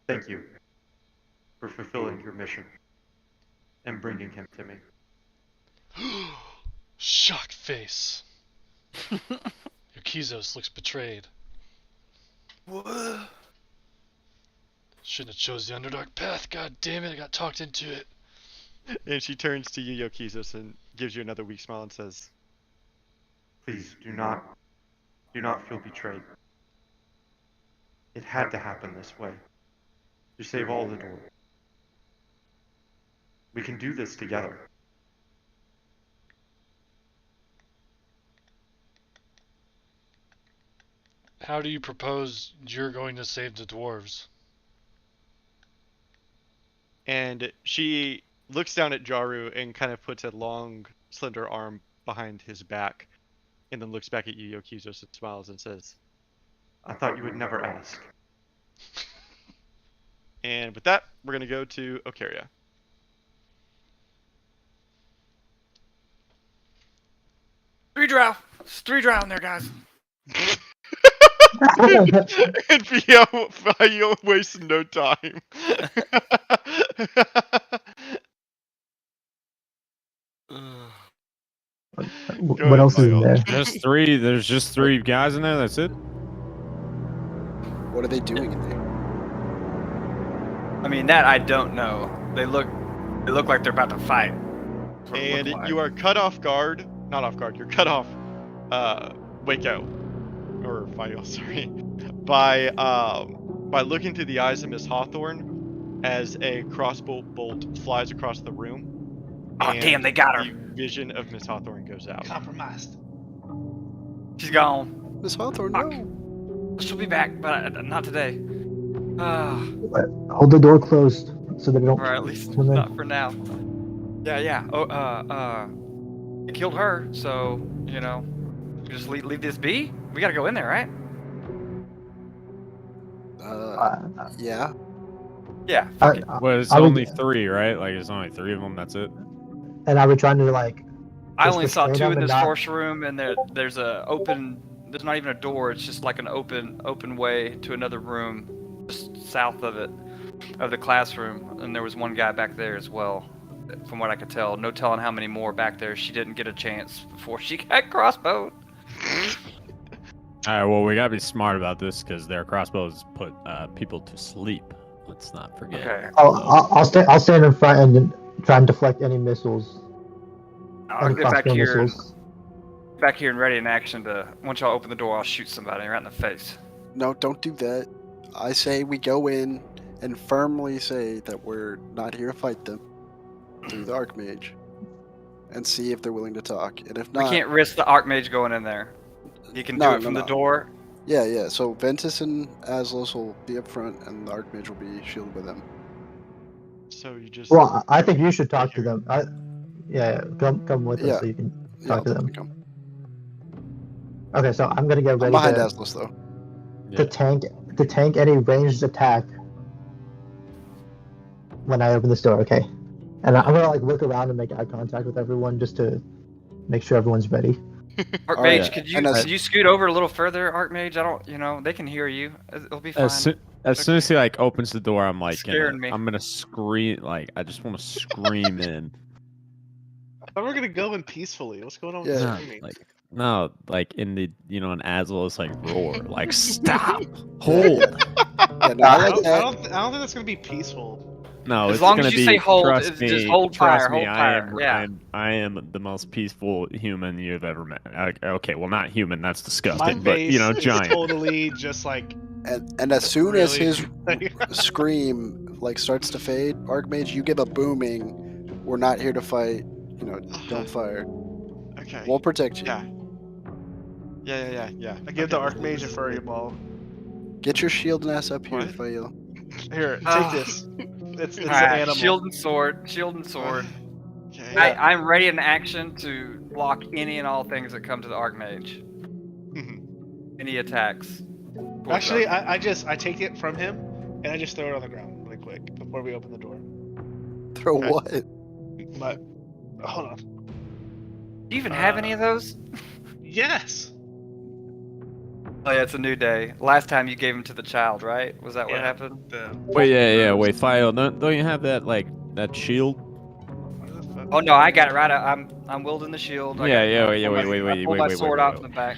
Thank you for fulfilling your mission and bringing him to me. Shocked face. Yokizos looks betrayed. What? Shouldn't have chose the Underdark path. God damn it, I got talked into it. And she turns to you, Yokizos, and gives you another weak smile and says, Please do not feel betrayed. It had to happen this way to save all the doors. We can do this together. How do you propose you're going to save the dwarves? and she looks down at Jaru and kind of puts a long, slender arm behind his back, and then looks back at you, Yokizos, and smiles and says, I thought you would never ask. and with that, we're going to go to Okaria. Three drow in there, guys. And Fio wastes no time. Go What ahead, else is in Fio. there? Just three. There's just three guys in there. That's it. What are they doing in there? I mean, that I don't know. They look like they're about to fight. That's what it And looked like. you are cut off guard. Not off guard. You're cut off. Waco, or Fio, sorry, by looking through the eyes of Miss Hawthorne as a crossbow bolt flies across the room. Oh, and damn, they got her. The vision of Miss Hawthorne goes out. Compromised. She's gone. Miss Hawthorne, Fuck. no. She'll be back, but not today. Hold the door closed so they don't. Or at least come in. not for now. Yeah. They killed her, so you know, just leave this be. We gotta go in there, right? Yeah. Yeah. Fuck it. Well, it's I would- only three, right? Like it's only three of them. That's it. And I was trying to like. I just only saw restrain two them in and this not- first room, and there's a open. There's not even a door. It's just like an open way to another room, just south of it, of the classroom. And there was one guy back there as well, from what I could tell. No telling how many more back there. She didn't get a chance before she got crossbowed. All right. Well, we gotta be smart about this because their crossbows put people to sleep. Let's not forget. Okay. I'll stand in front and try and deflect any missiles. I'll Any get back crossbow here. missiles. Back here and ready in action to. Once y'all open the door, I'll shoot somebody right in the face. No, don't do that. I say we go in and firmly say that we're not here to fight them through the Archmage and see if they're willing to talk. And if We not, can't risk the Archmage going in there. He can do No, it from no, the no. door. Yeah. So Ventus and Aslos will be up front, and the Archmage will be shielded by them. So you just. Well, I think you should talk to them. Yeah, come with us Yeah. so you can Yeah, talk I'll to them. definitely come. Okay, so I'm gonna get I'm ready behind to, Aslos though. to tank any ranged attack when I open this door. Okay, and I'm gonna like look around and make eye contact with everyone just to make sure everyone's ready. Archmage, yeah. could you And as- could you scoot over a little further, Archmage? I don't, they can hear you. It'll be fine. As soon as he like opens the door, I'm like, Scaring me. I'm gonna scream. Like I just want to scream in. I thought we were gonna go in peacefully. What's going on Yeah. with No, screaming? no, like in the an Azul's like roar, like stop, hold. Yeah, no, I like that. I don't think that's gonna be peaceful. No, As it's long gonna as you be, say hold, trust it's me, just hold trust fire, me, hold fire, yeah. I am the most peaceful human you've ever met. Okay, well not human, that's My disgusting, but face is giant. totally just like. And as soon as really- his scream like starts to fade, Archmage, you give a booming. We're not here to fight. Don't fire. Okay. We'll protect you. Yeah. Yeah. I give the Archmage a furry ball. Get your shield and ass up here, What? Fael. Here, take Ah. this. It's an Alright, animal. shield and sword. Okay. I'm ready in action to block any and all things that come to the Archmage. Any attacks. Actually, I take it from him and I just throw it on the ground really quick before we open the door. Throw Okay. what? But hold on. Do you even have any of those? Yes. Oh yeah, it's a new day. Last time you gave them to the child, right? Was that what Yeah. happened? Wait, wait, Fio, don't you have that shield? Oh no, I got it right. I'm wielding the shield. I Yeah, got- yeah, I pulled wait, my- wait, I wait, pulled wait, my wait, sword wait, out wait. from the back.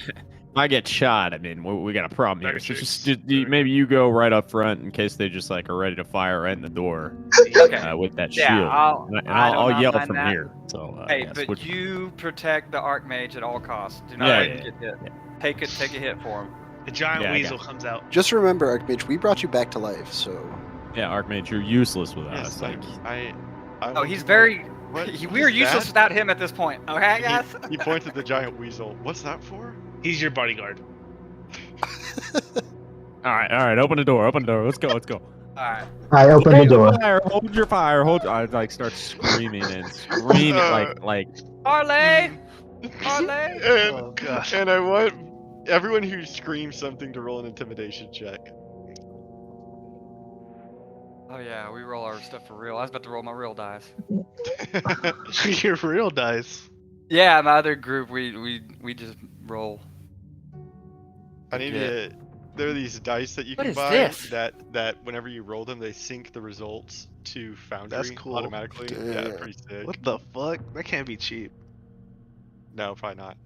I get shot, I mean, we got a problem here. So 36. maybe you go right up front in case they just like are ready to fire right in the door Okay. with that Yeah, shield. I'll- And I do I'll not yell mind from that. here. So Hey, yeah, but switch- you protect the Archmage at all costs. Do not Yeah, let yeah, him get hit. Take a hit for him. The giant Yeah, I weasel got comes out. Just remember, Archmage, we brought you back to life, so yeah, Archmage, you're useless without Yes, us. Like, I Oh, will he's do very. What We're is useless that? without him at this point. Okay, guys. He points at the giant weasel. What's that for? He's your bodyguard. all right, open the door, let's go. All right. I open the door. Hold your fire, I like start screaming and screaming like Parlay. Parlay. And, Oh, gosh. and I want everyone who screams something to roll an intimidation check. Oh yeah, we roll our stuff for real. I was about to roll my real dice. Your real dice. Yeah, my other group, we just roll. I need Yeah. to. There are these dice that you What can is buy this? that whenever you roll them, they sync the results to Foundry That's cool. automatically. Yeah, Damn. pretty sick. What the fuck? That can't be cheap. No, probably not.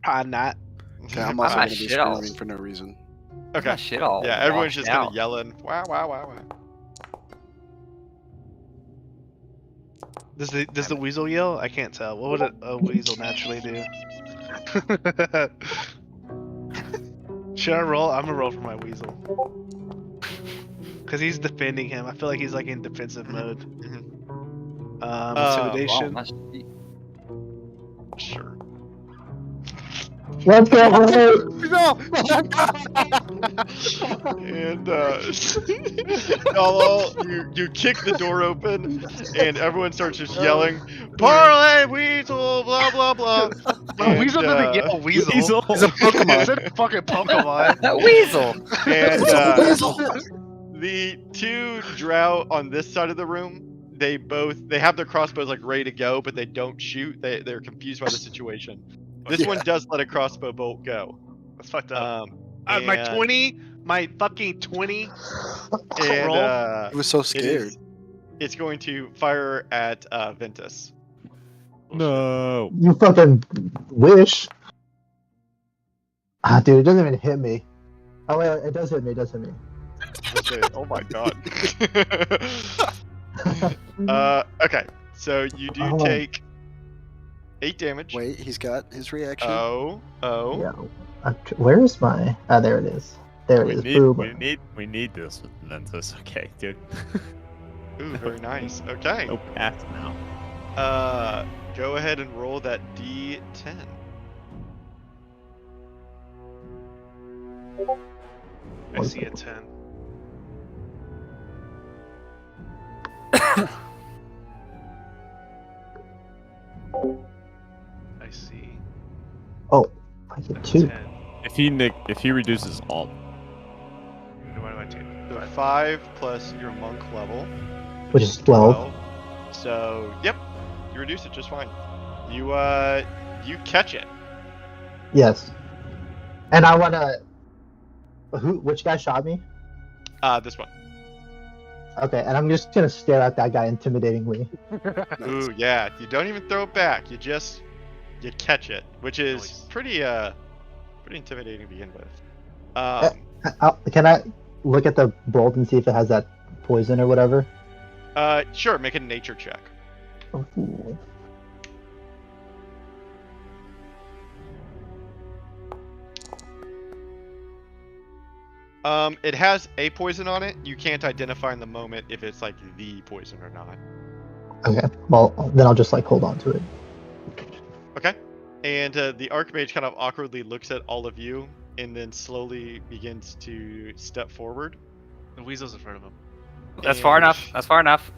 Probably not. okay, I'm also my gonna be shit all- screaming for no reason. Okay. My shit all. Yeah, everyone's washed just kind out. of yelling. Wow, wow, wow, wow. Does the weasel yell? I can't tell. What would a weasel naturally do? Should I roll? I'm gonna roll for my weasel. Cause he's defending him. I feel like he's like in defensive mode. Oh, Intimidation. my shit. Sure. Let's go. And Hello, you kick the door open, and everyone starts just yelling, "Parlay weasel!" Blah blah blah. No, weasel doesn't yell weasel. It's a Pokemon. It's a fucking Pokemon. That weasel. And the two drow on this side of the room, they have their crossbows like ready to go, but they don't shoot. They're confused by the situation. This one does let a crossbow bolt go. That's fucked up. And, My fucking 20. and roll. I was so scared. it's going to fire at Ventus. no. You fucking wish. Ah, dude, it doesn't even hit me. Oh wait, it does hit me. It does hit me. Oh my god. Okay, so you do Oh. take 8 damage. Wait, he's got his reaction. Oh. Yeah. Where is my? Ah, there it is. There it is. Boom. We need this with Ventus. Okay, dude. Ooh, very nice. Okay. No path now. Go ahead and roll that D10. I see a 10. I see Oh, I get a 2. 10. If he reduces alt, What do I do? So 5 plus your monk level, Which is 12. So, yep, you reduce it just fine. You catch it. Yes. And I wanna. Which guy shot me? This one. Okay, and I'm just gonna stare at that guy intimidatingly. Ooh, yeah. You don't even throw it back. You catch it, which is Nice. pretty intimidating to begin with. Can I look at the bolt and see if it has that poison or whatever? Sure. Make a nature check. Ooh. It has a poison on it. You can't identify in the moment if it's like the poison or not. Okay, well then I'll just like hold on to it. Okay. And the Archmage kind of awkwardly looks at all of you and then slowly begins to step forward. The weasel's in front of him. That's far And enough. That's far enough.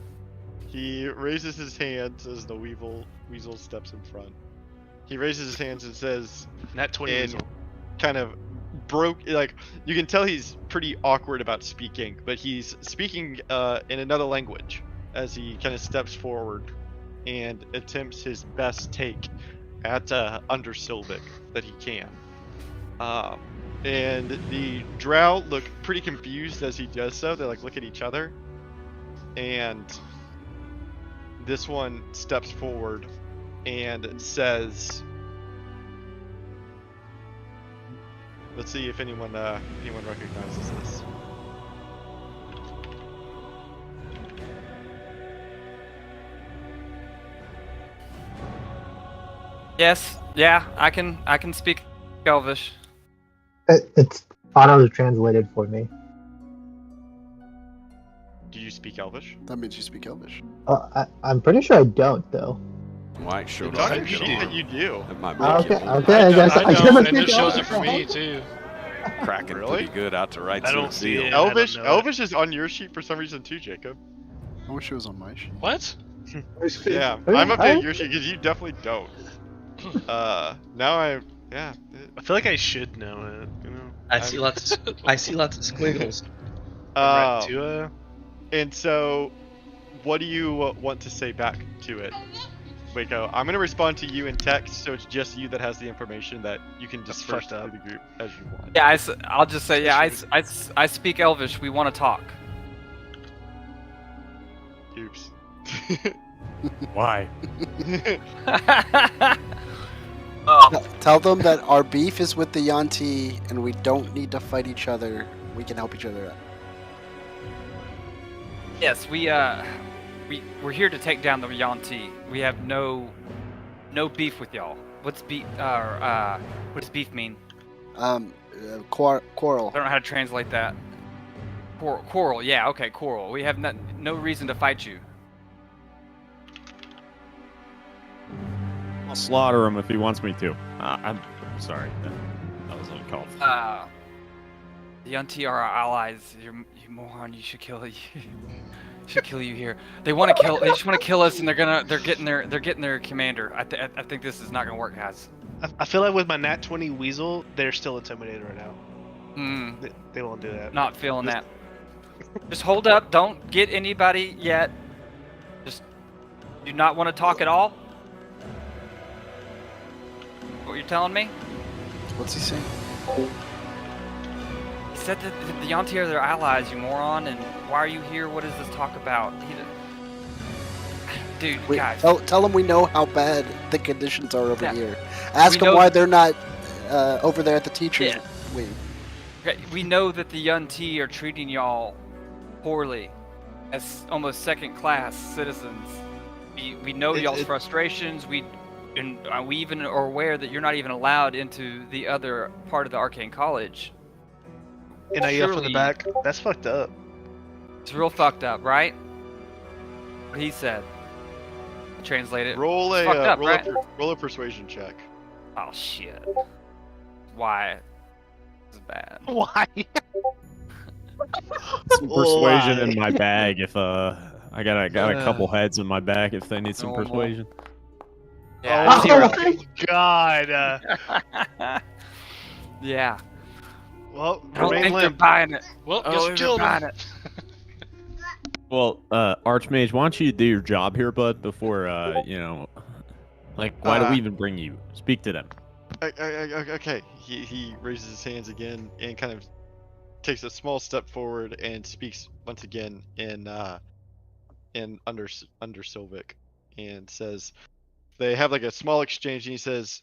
He raises his hands as the weasel steps in front. He raises his hands and says, Nat 20 And- weasel. kind of like you can tell he's pretty awkward about speaking, but he's speaking in another language as he kind of steps forward and attempts his best take at Undersylvic that he can. And the drow look pretty confused as he does so. They like look at each other, and this one steps forward and says, Let's see if anyone recognizes this. Yes. Yeah. I can speak Elvish. It's auto translated for me. Do you speak Elvish? That means you speak Elvish. I'm pretty sure I don't though. Mike showed It's off on a your good sheet that arm. you do. That might Oh, make you okay, a little okay, I guess I I don't, must and be it shows gone. it for me too. cracking Really? pretty good out to right I sort don't of see deal. it. I don't Elvish, know it. Elvish is on your sheet for some reason too, Jacob. I wish it was on my sheet. What? Yeah, I'm updating your sheet because you definitely don't. Now yeah. I feel like I should know it. You know. I see lots of squiggles. I'm right to And so, what do you want to say back to it, Waco? I'm gonna respond to you in text, so it's just you that has the information that you can That's disperse fucked to up. the group as you want. Yeah. I'll just say yeah. Especially- I speak Elvish. We want to talk. Oops. Why? Tell them that our beef is with the Yanti, and we don't need to fight each other. We can help each other out. Yes, we're here to take down the Yanti. We have no beef with y'all. What's beef? What does beef mean? Quarrel. I don't know how to translate that. Quarrel. Yeah. Okay. Quarrel. We have no reason to fight you. I'll slaughter him if he wants me to. I'm sorry. That was uncalled for. The Yanti are our allies. You moron. You should kill you. Should kill you here. They want to kill. They just want to kill us, and they're getting their commander. I think this is not gonna work, guys. I feel like with my Nat 20 Weasel, they're still intimidated right now. Hmm. They won't do that. Not feeling that. Just hold up. Don't get anybody yet. Just do not want to talk at all. What you're telling me? What's he saying? He said that the Yanti are their allies, you moron. And why are you here? What does this talk about? Dude, guys. Tell them we know how bad the conditions are over Yeah. here. Ask We them know- why they're not over there at the teacher's Yeah. wing. Okay, we know that the Yanti are treating y'all poorly, as almost second-class citizens. We know y'all's frustrations. We even are aware that you're not even allowed into the other part of the Arcane College. And I yell from the Surely- back. That's fucked up. It's real fucked up, right? What he said. Translate it. Roll It's fucked up, right? roll a persuasion check. Oh shit. Why? This is bad. Why? Some persuasion in my bag if I got a couple heads in my bag if they need some Normal. persuasion. Yeah. Oh, zero. God. Yeah. Well, I don't remain think they're limp. buying it. Well, Oh, guess they're we killed buying him. it. Well, Archmage, why don't you do your job here, bud, before like why do we even bring you? Speak to them. Okay. He raises his hands again and kind of takes a small step forward and speaks once again in under Sylvic and says they have like a small exchange and he says,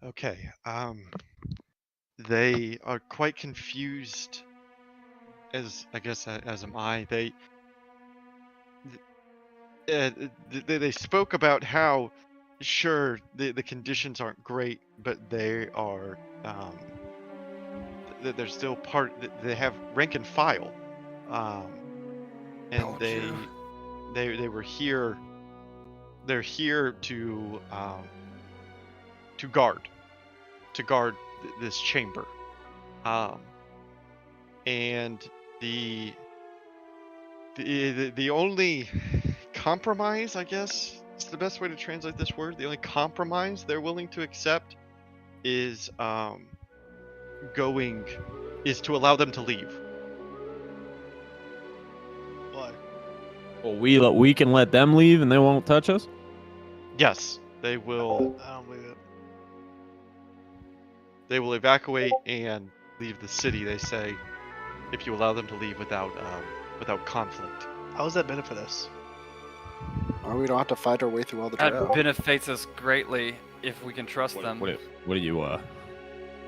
okay, they are quite confused as am I. They spoke about how sure the conditions aren't great, but they are they're still part. They have rank and file, and they were here. They're here to guard this chamber, and the only compromise, I guess, is the best way to translate this word. The only compromise they're willing to accept is to allow them to leave. Why? Well, we can let them leave and they won't touch us. Yes, they will. I don't believe it. They will evacuate and leave the city. They say, if you allow them to leave without conflict. How does that benefit us? Or we don't have to fight our way through all the That drow. benefits us greatly if we can trust them. What do you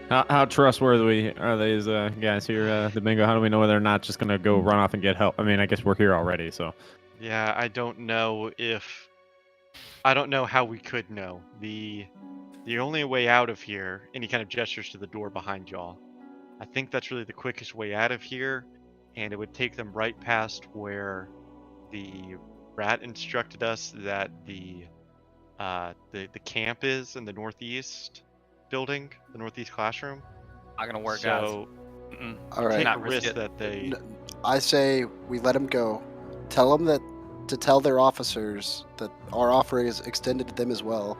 How trustworthy are these guys here, Domingo? How do we know they're not just gonna go run off and get help? I mean, I guess we're here already, so. Yeah, I don't know how we could know. The only way out of here, and he kind of gestures to the door behind y'all. I think that's really the quickest way out of here, and it would take them right past where the rat instructed us that the camp is in the northeast building, the northeast classroom. Not gonna work, So, guys. All right. take Not a risk risk it. that they. I say we let them go. Tell them that to tell their officers that our offer is extended to them as well,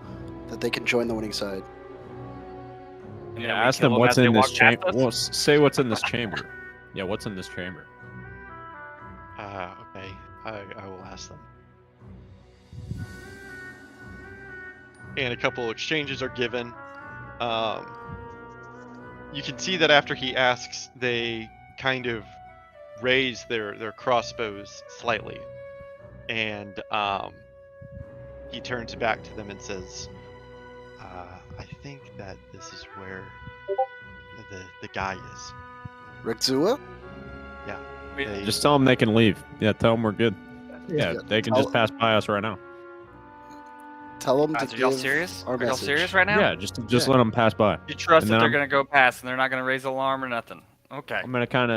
that they can join the winning side. And Yeah, then we ask kill them what's as they in this walk past chamber. us? Well, say what's in this chamber. Yeah, what's in this chamber? Okay, I will ask them. And a couple exchanges are given. You can see that after he asks, they kind of raise their crossbows slightly, and he turns back to them and says, "I think that this is where the guy is." Rexua? Yeah. We- Just tell them they can leave. Yeah, tell them we're good. Yeah. Yeah, they can just pass by us right now. Tell them Guys, to are y'all give serious? our Are y'all message. serious right now? Yeah, just let them pass by. You trust And that then they're I'm- gonna go past and they're not gonna raise alarm or nothing? Okay. I'm gonna kind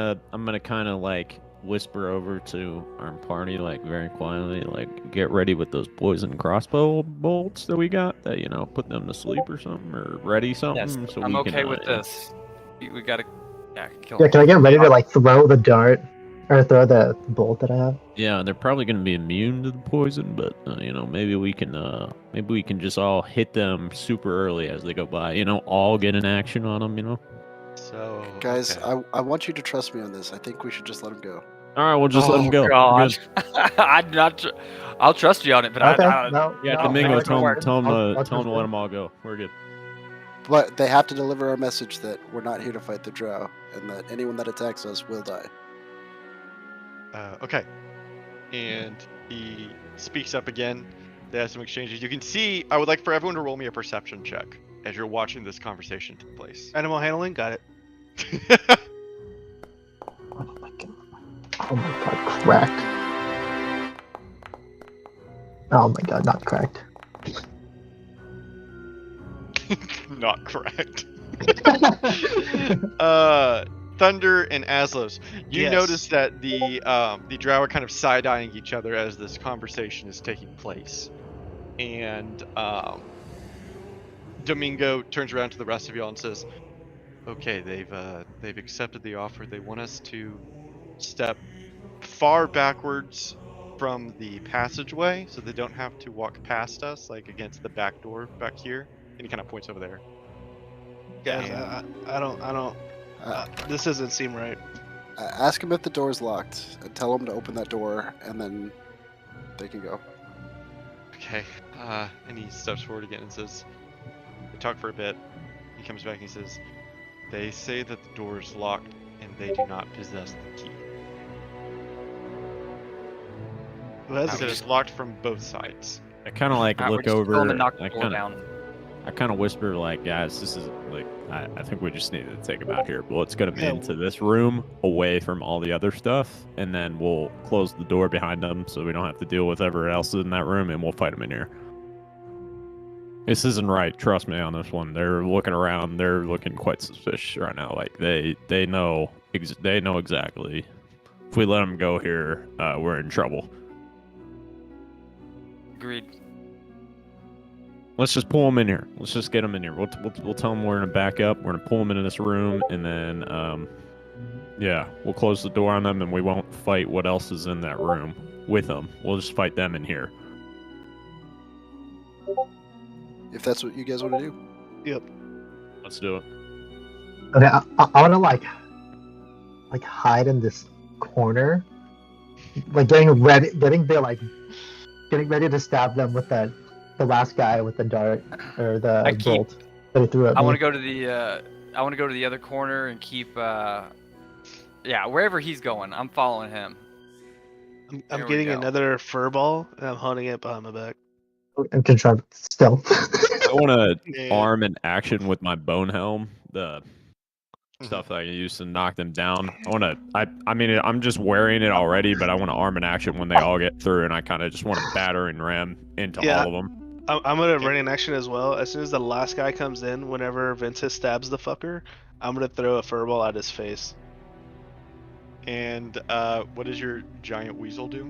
of like whisper over to our party, like very quietly, like get ready with those poison crossbow bolts that we got. That put them to sleep or something, or ready something. Yes, so I'm we okay can, with this. We gotta, kill Yeah, them. can I get ready to like throw the dart or throw the bolt that I have? Yeah, they're probably gonna be immune to the poison, but maybe we can just all hit them super early as they go by. All get an action on them. So, Guys, okay. I want you to trust me on this. I think we should just let them go. All right, we'll just let them go. We're God. good. I'm not. I'll trust you on it, but Okay, I no, Yeah, no, Domingo, no, tell no, them, tell them, I'll tell them trust to let you. them all go. We're good. But they have to deliver our message that we're not here to fight the drow, and that anyone that attacks us will die. Okay. And he speaks up again. They have some exchanges. You can see, I would like for everyone to roll me a perception check as you're watching this conversation take place. Animal handling, got it. Oh my god, cracked. Oh my god, not cracked. Not correct. Thunder and Aslos, you Yes. notice that the drow are kind of side-eyeing each other as this conversation is taking place, and Domingo turns around to the rest of y'all and says, "Okay, they've accepted the offer. They want us to step far backwards from the passageway, so they don't have to walk past us, like against the back door back here." And he kind of points over there. Guys, And- I don't. This doesn't seem right. Ask them if the door's locked, and tell them to open that door, and then they can go. Okay. And he steps forward again and says, they talk for a bit. He comes back and he says, "They say that the door is locked and they do not possess the key. Who has He it? said it's locked from both sides." I kind of like Alright, we're look just over. going to knock the I door kind of, down. I kind of whisper like, guys, this is like, I think we just need to take them out here. But let's get them Yeah. into this room, away from all the other stuff, and then we'll close the door behind them so we don't have to deal with whatever else is in that room, and we'll fight them in here. This isn't right. Trust me on this one. They're looking around. They're looking quite suspicious right now. Like they know exactly. If we let them go here, we're in trouble. Agreed. Let's just pull them in here. Let's just get them in here. We'll tell them we're gonna back up. We're gonna pull them into this room, and then yeah, we'll close the door on them, and we won't fight what else is in that room with them. We'll just fight them in here. If that's what you guys want to do. Let's do it. Okay, I want to like hide in this corner, like getting ready to stab them with the last guy with the dart or the bolt that he threw at I me. want to go to the other corner and keep wherever he's going. I'm following him. I'm There we getting go. another fur ball and I'm holding it behind my back. and can try still. I want to And- arm an action with my bone helm. stuff that I can use to knock them down. I mean, I'm just wearing it already, but I want to arm an action when they all get through, and I kind of just want to batter and ram into Yeah. all of them. I'm gonna run in action as well. As soon as the last guy comes in, whenever Ventus stabs the fucker, I'm gonna throw a furball at his face. And what does your giant weasel do?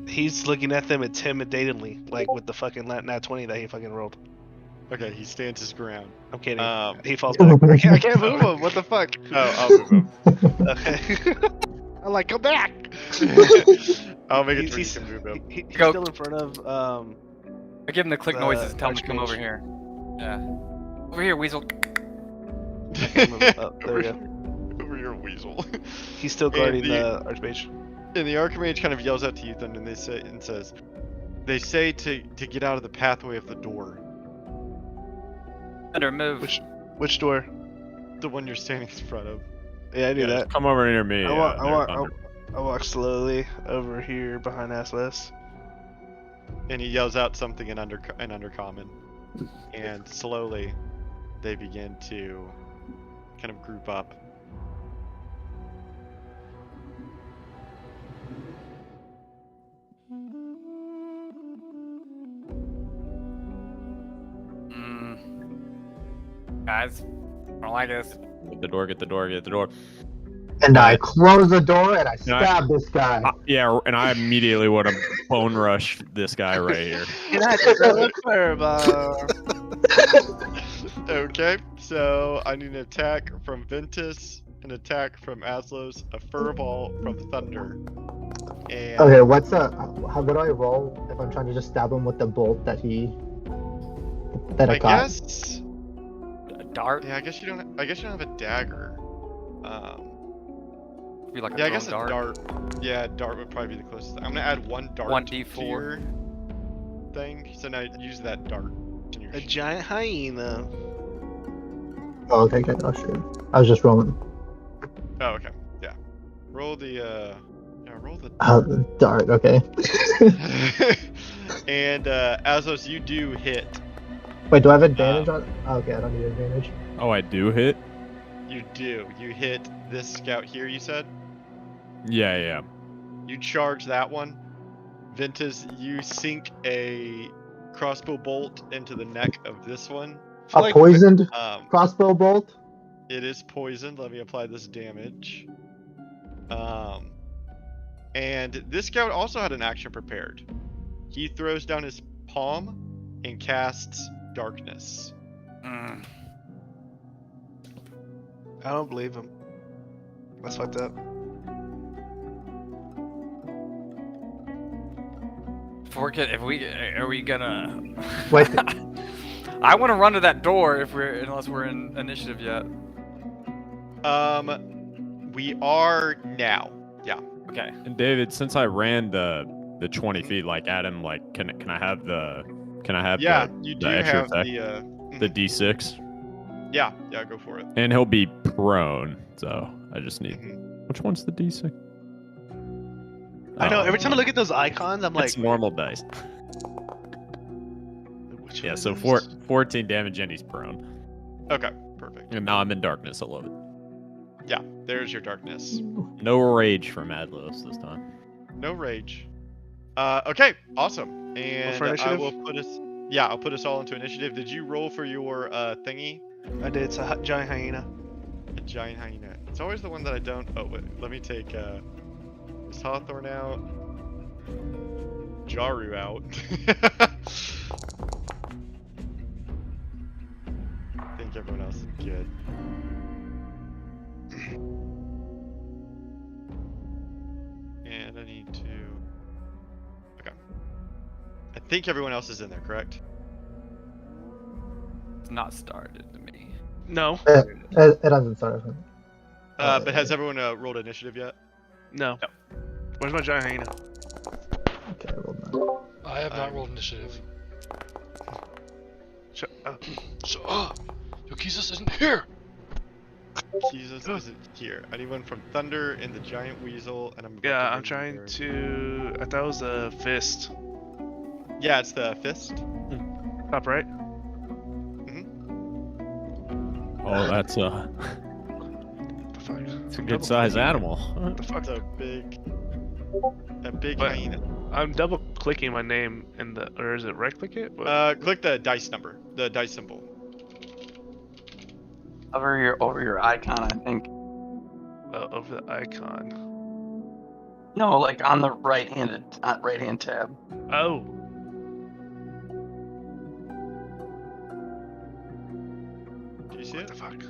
He's looking at them intimidatingly, like with the fucking nat 20 that he fucking rolled. Okay, he stands his ground. I'm kidding. Um, He falls back. I can't move him. What the fuck? Oh, I'll move him. Okay. I'm like, come back. I'll make it He's- so you can move him. He's Go. still in front of I give him the click noises and tell him to come Archmage. over here. Yeah. Over here, Weasel. Oh, there we go. Over your weasel. He's still guarding the- the Archmage. And the Archmage kind of yells out to you, Thunder, and they say to get out of the pathway of the door. Thunder, move. Which door? The one you're standing in front of. Yeah, I knew Yeah, that. just come over near me. I walk slowly over here behind Assless. And he yells out something in Undercommon. And slowly, they begin to kind of group up. Guys, I don't like this. Get the door. Get the door. Get the door. And I close the door and I No, I- stab this guy. Yeah, and I immediately want to bone rush this guy right here. Can I throw a fireball? Okay, so I need an attack from Ventus, an attack from Aslos, a furball from Thunder. And Okay, what do I roll if I'm trying to just stab him with the bolt that I I got? guess. A dart? Yeah, I guess you don't have a dagger. Be like a Yeah, I thrown guess dart. a dart. Yeah, dart would probably be the closest. I'm gonna add one dart 1d4. to your thing. So now use that dart. In your A giant hyena. Oh, okay, good. Oh, shit. I was just rolling. Oh, okay. Yeah. Roll the roll the Dart, okay. And Azos, you do hit. Wait, do I have advantage on? Oh, okay, I don't need advantage. Oh, I do hit? You do. You hit this scout here, you said? Yeah, yeah. You charge that one. Ventus, you sink a crossbow bolt into the neck of this one. A poisoned Um, crossbow bolt? It is poisoned. Let me apply this damage. And this scout also had an action prepared. He throws down his palm and casts darkness. Mm. I don't believe him. That's fucked up. Are we gonna? Wait. I want to run to that door unless we're in initiative yet. We are now. Yeah. Okay. And David, since I ran the 20 feet like at him, like can I have the Yeah, the, you the do extra have effect? the the D6? Yeah, go for it. And he'll be prone, so I just need Mhm. which one's the D6? I know. Oh, Every time I look at those icons, I'm like, it's normal dice. which Yeah, one so is this? 14 damage and he's prone. Okay, perfect. And now I'm in darkness. I love it. Yeah, there's your darkness. No rage from Adlos this time. No rage. Okay, awesome. And for I initiative? will put us. Yeah, I'll put us all into initiative. Did you roll for your thingy? I did. It's a giant hyena. A giant hyena. It's always the one that I don't. Oh wait, let me take this Hawthorne out. Jaru out. I think everyone else is good. And I need to. Okay. I think everyone else is in there, correct? It's not started to me. No. It hasn't started. But has everyone rolled initiative yet? No. Where's my giant hyena? Okay, I rolled that. I have not rolled initiative. Shut up. So, Yokeezus isn't here! Jesus isn't here. I need one from Thunder and the Giant Weasel, and I'm. about Yeah, to I'm bring trying your- to. I thought it was a fist. Yeah, it's the fist. Top right. Oh, that's The fuck? it's a good sized animal. The fuck? It's a big What? hyena. I'm double clicking my name in the, or is it right click it? What? Click the dice number, the dice symbol. Over your icon, I think. Over the icon. No, like on the right hand tab. Oh. Do you see What it? the fuck?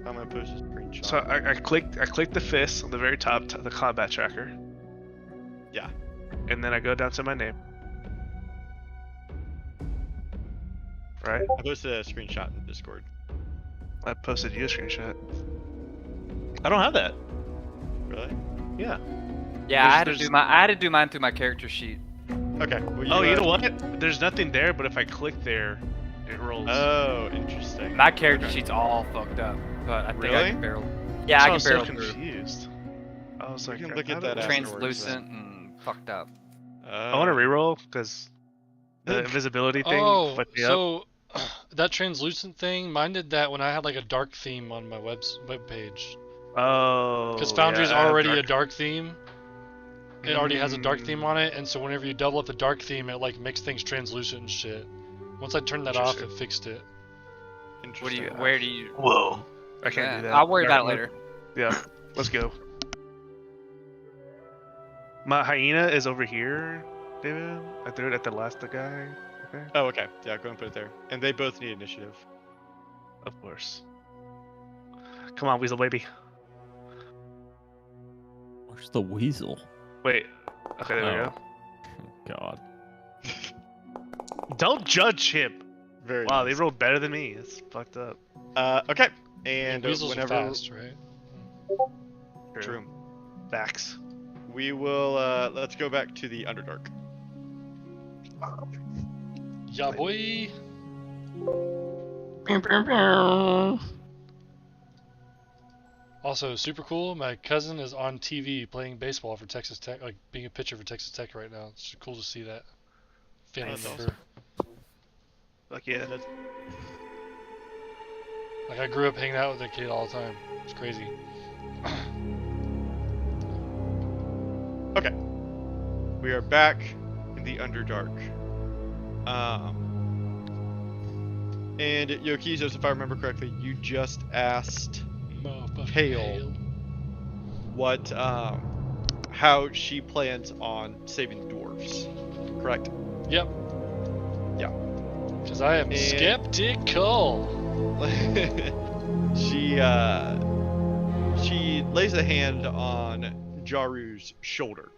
I'm gonna post a screenshot. So I clicked the fist on the very top, the combat tracker. Yeah. And then I go down to my name. Right? I posted a screenshot in Discord. I posted you a screenshot. I don't have that. Really? Yeah. Yeah, I had There's- to do mine through my character sheet. Okay. Well, Oh, you know what? There's nothing there, but if I click there, it rolls. Oh, interesting. My character Okay. sheet's all fucked up, but I think I Really? can barrel. Yeah, I was can barrel so through. confused. I was We like, can how look at do- that afterwards, Translucent and fucked up. I want to reroll because the invisibility thing Oh, fucked me up. so that translucent thing, mine did that when I had like a dark theme on my web page. Oh. Because Foundry's yeah, already dark- a dark theme. It already has a dark theme on it, and so whenever you double up the dark theme, it like makes things translucent and shit. Once I turned that off, it fixed it. What do you? Where do you? Whoa. I can't Yeah, do that. I'll worry Dark about it mode. later. Yeah. Let's go. My hyena is over here, David. I threw it at the last guy. Okay. Oh, okay. Yeah, go and put it there. And they both need initiative. Of course. Come on, Weasel baby. Where's the weasel? Wait. Okay, there we go. God. Don't judge him. Very Wow, nice. they rolled better than me. It's fucked up. Okay. And Weasels whenever are fast, right? True. Facts. We will let's go back to the Underdark. Yeah, boy. Also, super cool. My cousin is on TV playing baseball for Texas Tech, like being a pitcher for Texas Tech right now. It's cool to see that. Family That's member. Fuck yeah. Like I grew up hanging out with that kid all the time. It's crazy. Okay. We are back in the Underdark. And Yokizos, if I remember correctly, you just asked Motherfucking Hale what how she plans on saving the dwarves. Correct? Yep. Yeah. Because I am And- skeptical. she lays a hand on Jaru's shoulder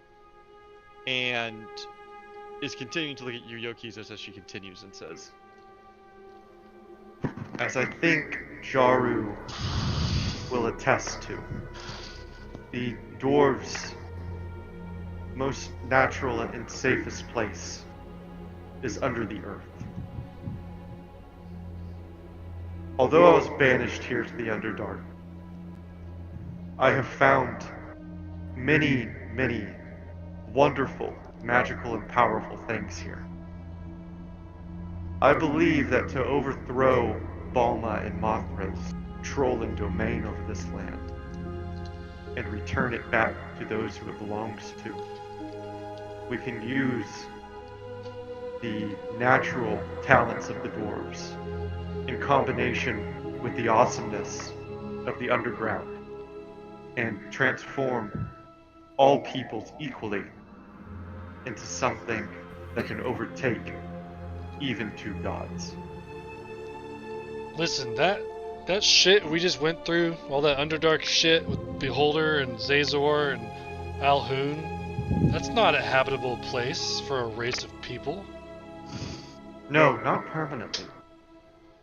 and is continuing to look at you, Yokizos, as she continues and says, As I think Jaru will attest to, the dwarves' most natural and safest place is under the earth. Although I was banished here to the Underdark, I have found many, many wonderful, magical, and powerful things here. I believe that to overthrow Balma and Mothra's trolling domain over this land and return it back to those who it belongs to, we can use the natural talents of the dwarves in combination with the awesomeness of the underground and transform all peoples equally into something that can overtake even two gods. Listen, that shit we just went through, all that Underdark shit with Beholder and Zazor and Alhoon, that's not a habitable place for a race of people. No, not permanently.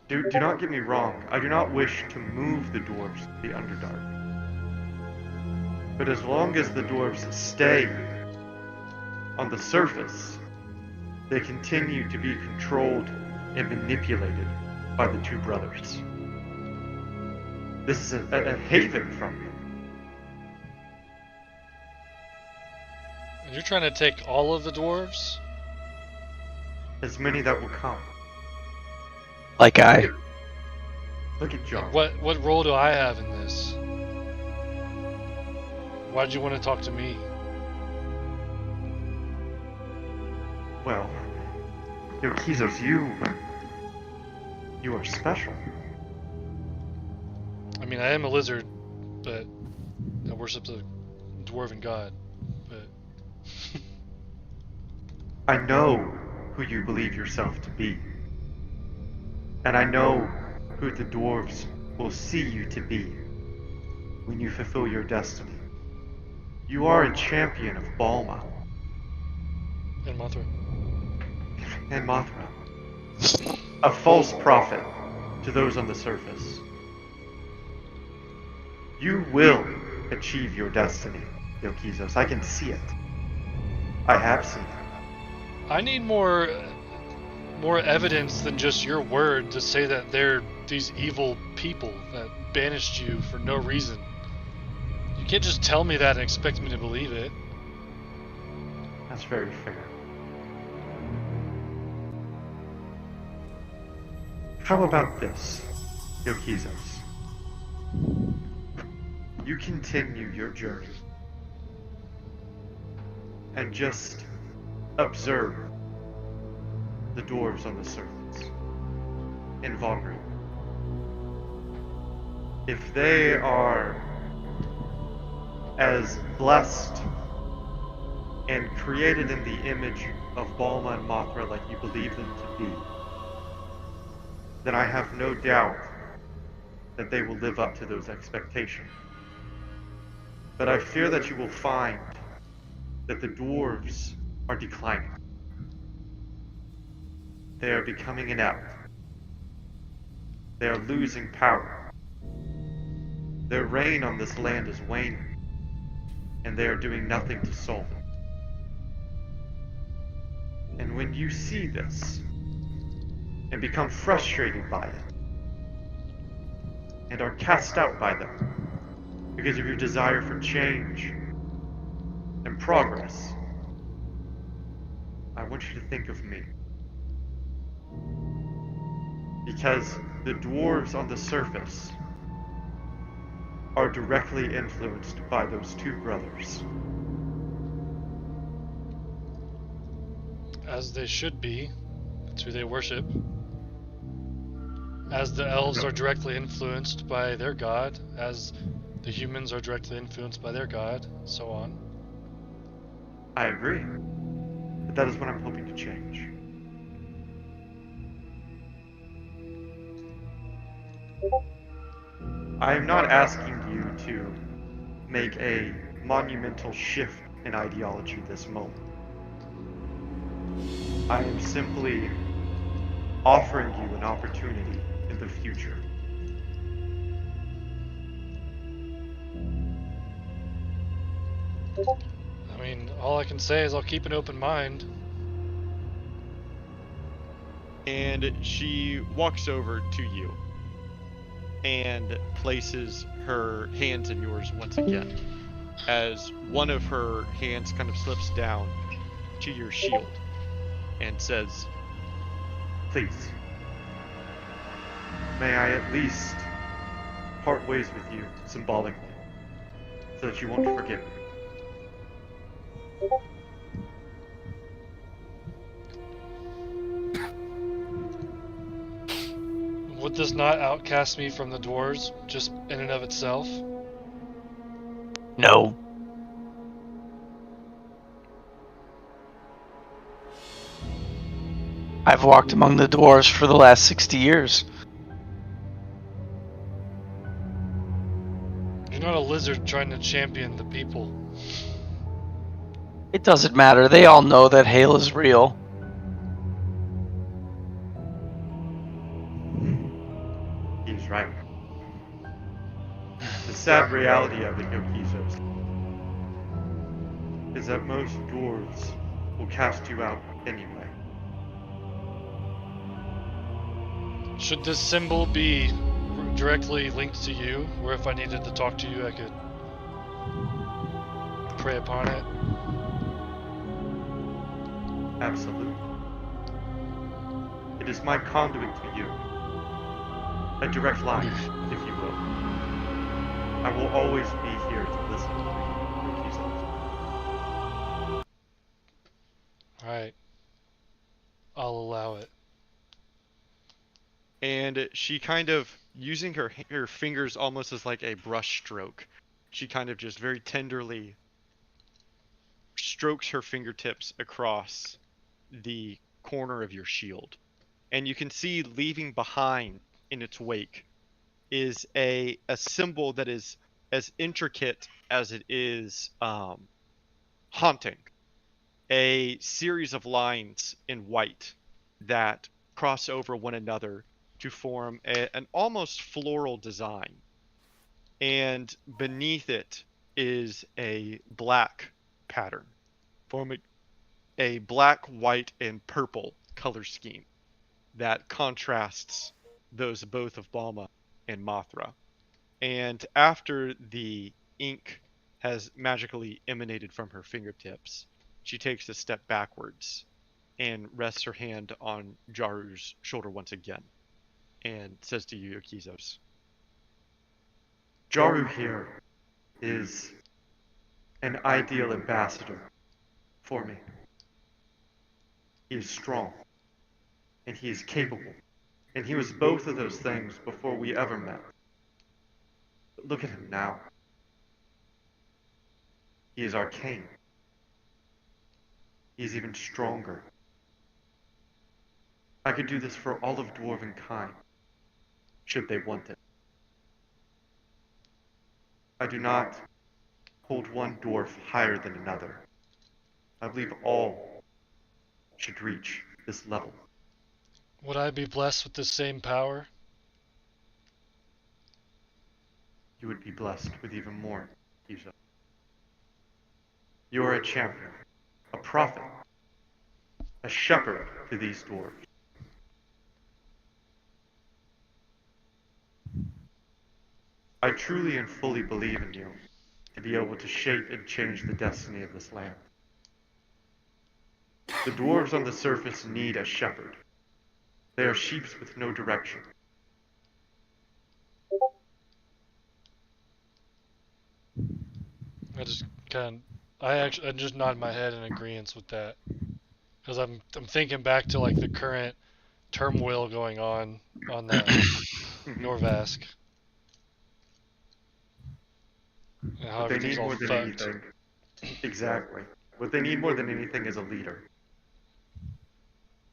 Do not get me wrong, I do not wish to move the dwarves to the Underdark. But as long as the dwarves stay on the surface, they continue to be controlled and manipulated by the two brothers. This is a haven from them. And you're trying to take all of the dwarves? As many that will come. Like I. Look at John. What role do I have in this? Why'd you want to talk to me? Well, Kizos, you are special. I mean, I am a lizard, but I worship the dwarven god. But I know who you believe yourself to be. And I know who the dwarves will see you to be when you fulfill your destiny. You are a champion of Balma and Mothra. and Mothra. A false prophet to those on the surface. You will achieve your destiny, Yokizos. I can see it. I have seen it. I need more evidence than just your word to say that they're these evil people that banished you for no reason. You can't just tell me that and expect me to believe it. That's very fair. How about this, Yokizos? You continue your journey and just observe the dwarves on the surface in Vogru. If they are as blessed and created in the image of Balma and Mothra like you believe them to be, then I have no doubt that they will live up to those expectations. But I fear that you will find that the dwarves are declining. They are becoming inept. They are losing power. Their reign on this land is waning, and they are doing nothing to solve it. And when you see this, and become frustrated by it, and are cast out by them, because of your desire for change and progress, I want you to think of me. Because the dwarves on the surface are directly influenced by those two brothers. As they should be. That's who they worship. As the elves are directly influenced by their god, as the humans are directly influenced by their god, so on. I agree. But that is what I'm hoping to change. I am not asking you to make a monumental shift in ideology this moment. I am simply offering you an opportunity in the future. I mean, all I can say is I'll keep an open mind. And she walks over to you and places her hands in yours once again, as one of her hands kind of slips down to your shield and says, Please, may I at least part ways with you symbolically, so that you won't forget me. Would this not outcast me from the dwarves, just in and of itself? No. I've walked among the dwarves for the last 60 years. You're not a lizard trying to champion the people. It doesn't matter. They all know that Hale is real. He's right. The sad reality of it, Yokizos, is that most dwarves will cast you out anyway. Should this symbol be directly linked to you, where if I needed to talk to you, I could prey upon it? Absolutely. It is my conduit to you. A direct line, if you will. I will always be here to listen to you, Yokizo. Alright. I'll allow it. And she kind of, using her fingers almost as like a brush stroke, she kind of just very tenderly strokes her fingertips across the corner of your shield. And you can see leaving behind in its wake is a symbol that is as intricate as it is haunting. A series of lines in white that cross over one another to form an almost floral design. And beneath it is a black pattern, forming a black, white, and purple color scheme that contrasts those both of Balma and Mothra. And after the ink has magically emanated from her fingertips, she takes a step backwards and rests her hand on Jaru's shoulder once again and says to you, Yokizos, Jaru here is an ideal ambassador for me. He is strong, and he is capable, and he was both of those things before we ever met. But look at him now. He is arcane. He is even stronger. I could do this for all of Dwarven kind, should they want it. I do not hold one dwarf higher than another. I believe all should reach this level. Would I be blessed with the same power? You would be blessed with even more, Kiza. You are a champion, a prophet, a shepherd to these dwarves. I truly and fully believe in you to be able to shape and change the destiny of this land. The dwarves on the surface need a shepherd. They are sheep with no direction. I just nod my head in agreement with that, because I'm thinking back to like the current turmoil going on that Norvask. And how What they everything's need all more than fucked. anything, exactly. What they need more than anything is a leader.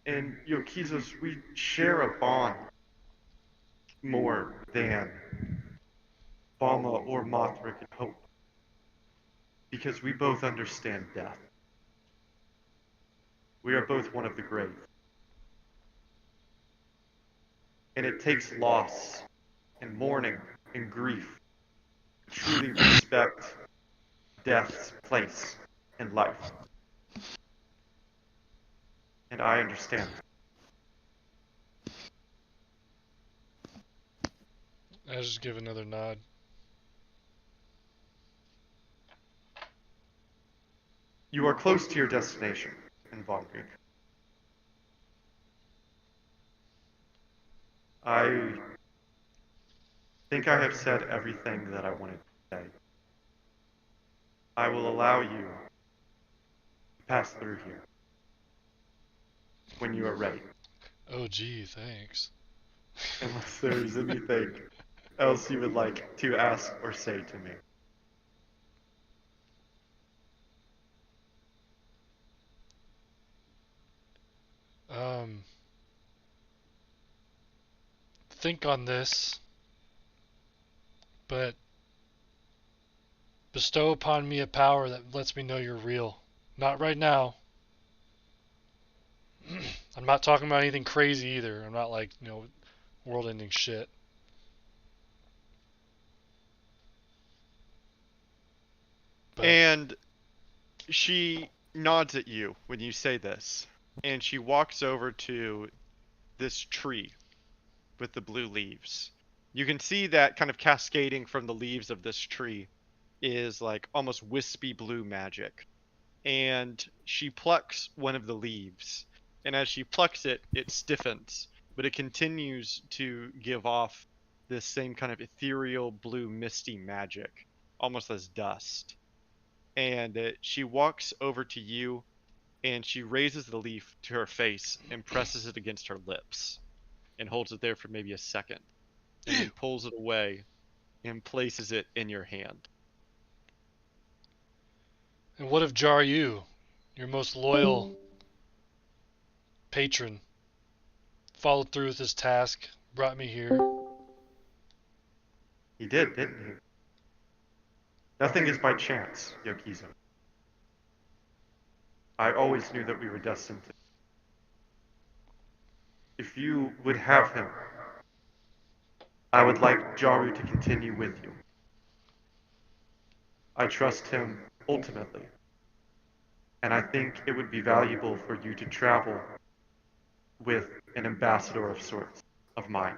And Yokizos, we share a bond more than Balma or Mothra could hope. Because we both understand death. We are both one of the grave. And it takes loss and mourning and grief to truly respect death's place in life. And I understand. I just give another nod. You are close to your destination in Von Greek. I think I have said everything that I wanted to say. I will allow you to pass through here when you are ready. Oh gee, thanks. Unless there is anything else you would like to ask or say to me. Think on this, but bestow upon me a power that lets me know you're real. Not right now. I'm not talking about anything crazy either. I'm not like, world-ending shit. But And she nods at you when you say this, and she walks over to this tree with the blue leaves. You can see that kind of cascading from the leaves of this tree is like almost wispy blue magic. And she plucks one of the leaves, and as she plucks it, it stiffens, but it continues to give off this same kind of ethereal blue misty magic, almost as dust. And she walks over to you, and she raises the leaf to her face and presses it against her lips, and holds it there for maybe a second, and then pulls it away and places it in your hand. And what of Jaryu, your most loyal patron? Followed through with his task, brought me here. He did, didn't he? Nothing is by chance, Yokizo. I always knew that we were destined to. If you would have him, I would like Jaru to continue with you. I trust him ultimately, and I think it would be valuable for you to travel with an ambassador of sorts of mine.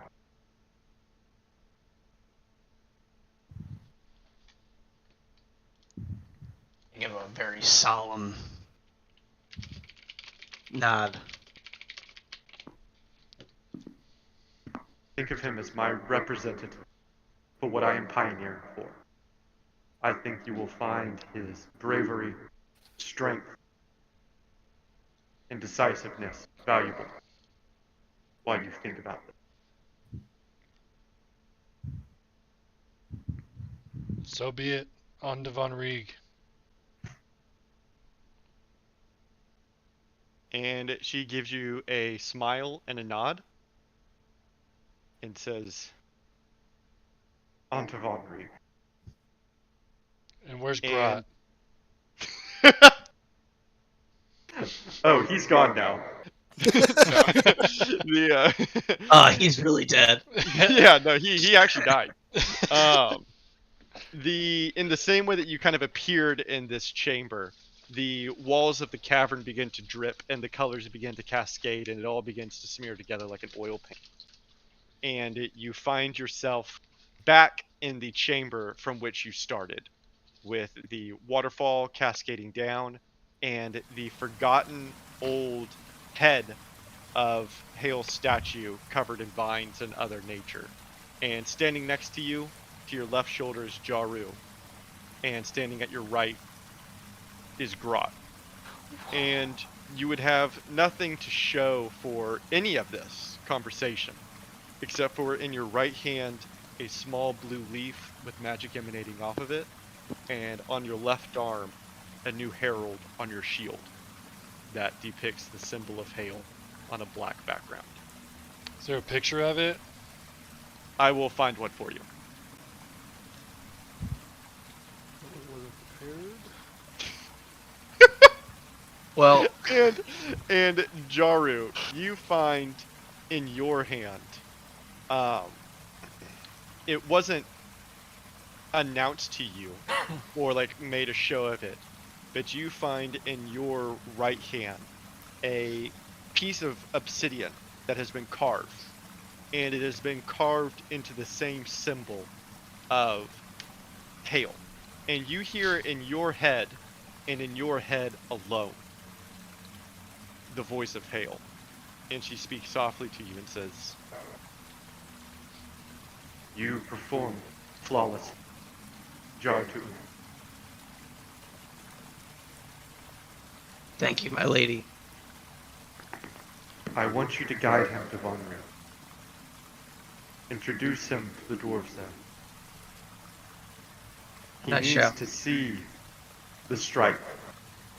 I give a very solemn nod. Think of him as my representative for what I am pioneering for. I think you will find his bravery, strength, and decisiveness valuable while you think about this. So be it. On to Von Rieg. And she gives you a smile and a nod and says, On to Von Rieg. And where's Grot? Oh, he's gone now. He's really dead. Yeah, no, he actually died. In the same way that you kind of appeared in this chamber, the walls of the cavern begin to drip and the colors begin to cascade, and it all begins to smear together like an oil paint. And you find yourself back in the chamber from which you started, with the waterfall cascading down and the forgotten old head of Hale's statue covered in vines and other nature. And standing next to you, to your left shoulder, is Jaru. And standing at your right is Grot. And you would have nothing to show for any of this conversation, except for in your right hand, a small blue leaf with magic emanating off of it, and on your left arm, a new herald on your shield that depicts the symbol of Hale on a black background. Is there a picture of it? I will find one for you. Well, and Jaru, you find in your hand, it wasn't announced to you or like made a show of it, but you find in your right hand a piece of obsidian that has been carved, and it has been carved into the same symbol of Hale. And you hear in your head, and in your head alone, the voice of Hale. And she speaks softly to you and says, You performed flawlessly, Jartu. thank you, my lady. I want you to guide him to Von Rieg. Introduce him to the dwarves there. He Nice needs show. to see the strife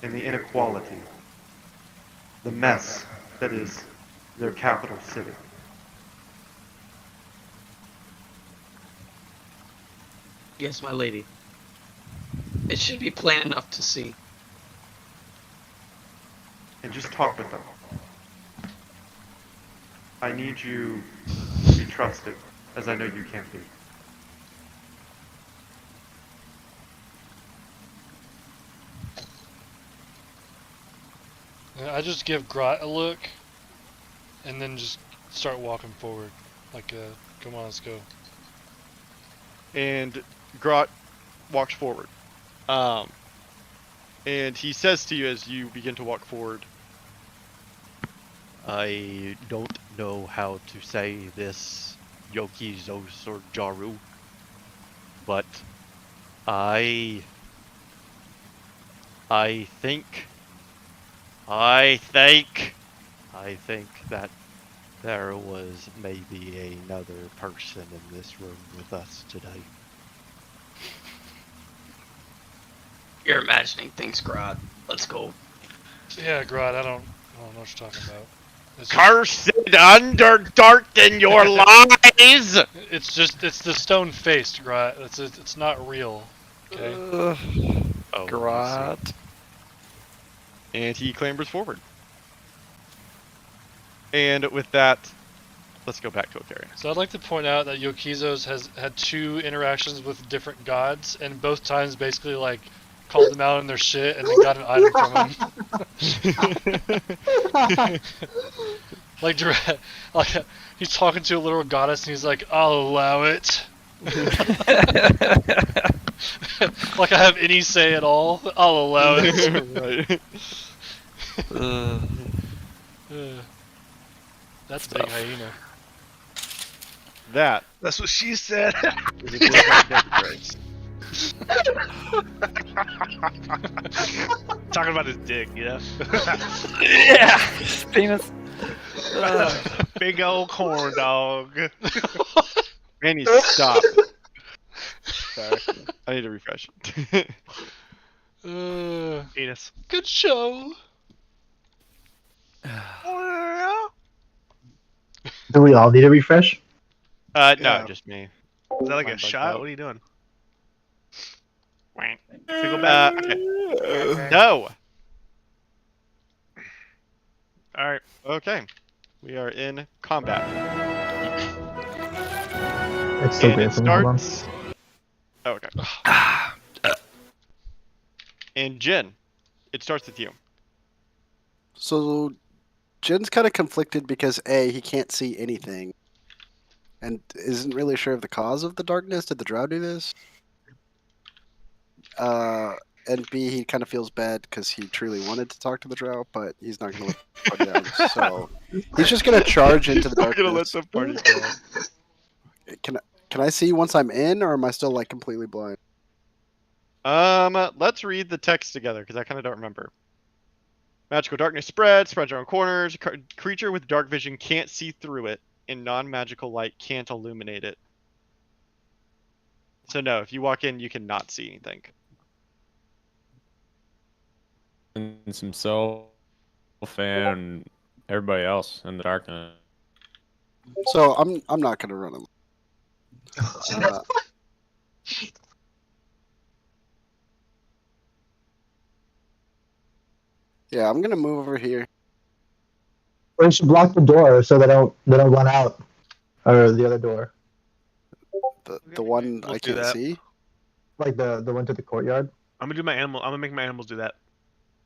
and the inequality, the mess that is their capital city. Yes, my lady. It should be plain enough to see. And just talk with them. I need you to be trusted, as I know you can be. I just give Grot a look, and then just start walking forward. Like, come on, let's go. and Grot walks forward. And he says to you as you begin to walk forward, I don't know how to say this Yokizos or Jaru. But I think that there was maybe another person in this room with us today. You're imagining things, Grod. Let's go. Yeah, Grod, I don't know what you're talking about. It's just, Cursed underdark in your lies! it's the stone faced, Grod. It's not real. Okay. Oh, I see. Grot. And he clambers forward. And with that, let's go back to Ocaria. So I'd like to point out that Yokizos has had 2 interactions with different gods, and both times basically like called them out on their shit and then got an item from them. like he's talking to a literal goddess and he's like, "I'll allow it." Like I have any say at all. I'll allow it. That's Big Hyena. That's what she said. Talking about his dick, yeah. Yeah, penis. Big old corn dog. Man, you stop. Sorry, I need to refresh. Penis. Good show. Do we all need a refresh? No, just me. Is that like a Mine bugged shot? out. What are you doing? So go back. Okay. No. All right. Okay. We are in combat. It's still And it dancing. Hold on. starts. Oh, okay. And Jin, it starts with you. So, Jin's kind of conflicted because A, he can't see anything, and isn't really sure of the cause of the darkness. Did the drow do this? And B, he kind of feels bad because he truly wanted to talk to the drow, but he's not going to let the party down. So he's just going to charge into the darkness. Not gonna let the party go. Can I see once I'm in, or am I still like completely blind? Let's read the text together because I kind of don't remember. Magical darkness spreads around corners. Creature with dark vision can't see through it, and non-magical light can't illuminate it. So no, if you walk in, you cannot see anything. Himself and everybody else in the darkness. So I'm not going to run him. Yeah, I'm gonna move over here. Or you should block the door so they don't run out, or the other door, The one We'll I do can't that. see. like the one to the courtyard. I'm gonna do my animal. I'm gonna make my animals do that.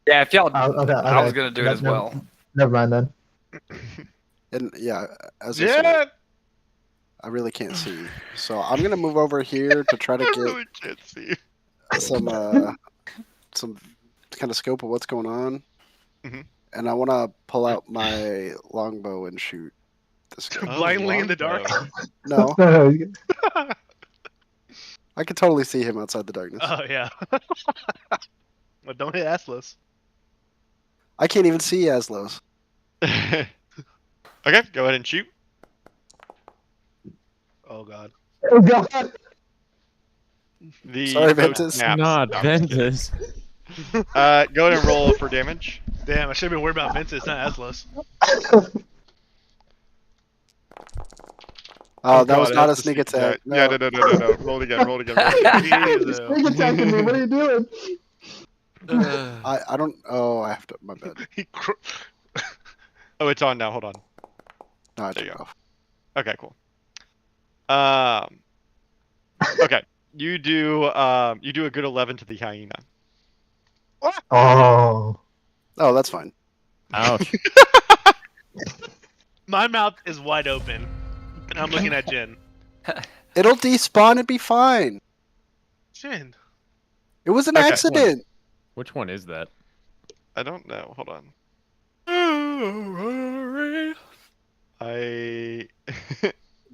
Yeah, if y'all. Okay, I was gonna do it as well. Never mind then. And yeah, as I said, I really can't see. So I'm gonna move over here to try to I get really can't see. some kind of scope of what's going on. Mhm. And I want to pull out my longbow and shoot this guy. Blindly in the dark. No, No, he's good. I can totally see him outside the darkness. Oh yeah. But don't hit Aslos. I can't even see Aslos. Okay, go ahead and shoot. Oh god. Oh god. The Sorry, bow Ventus. snaps. Not No, I'm just kidding. Ventus. Go ahead and roll for damage. Damn, I should have been worried about Ventus, not Aslos. Oh, that was God, not a that's sneak the attack. Yeah, no. Roll it again. Roll it again. Jesus. Sneak attacking me. What are you doing? I don't. Oh, I have to. My bad. Oh, it's on now. Hold on. No, I There took you it go. off. Okay, cool. Okay, you do a good 11 to the hyena. Oh. Oh, that's fine. Ouch. My mouth is wide open, and I'm looking at Jin. It'll despawn and be fine. Jin. It was an Okay. accident. Which one is that? I don't know. Hold on. I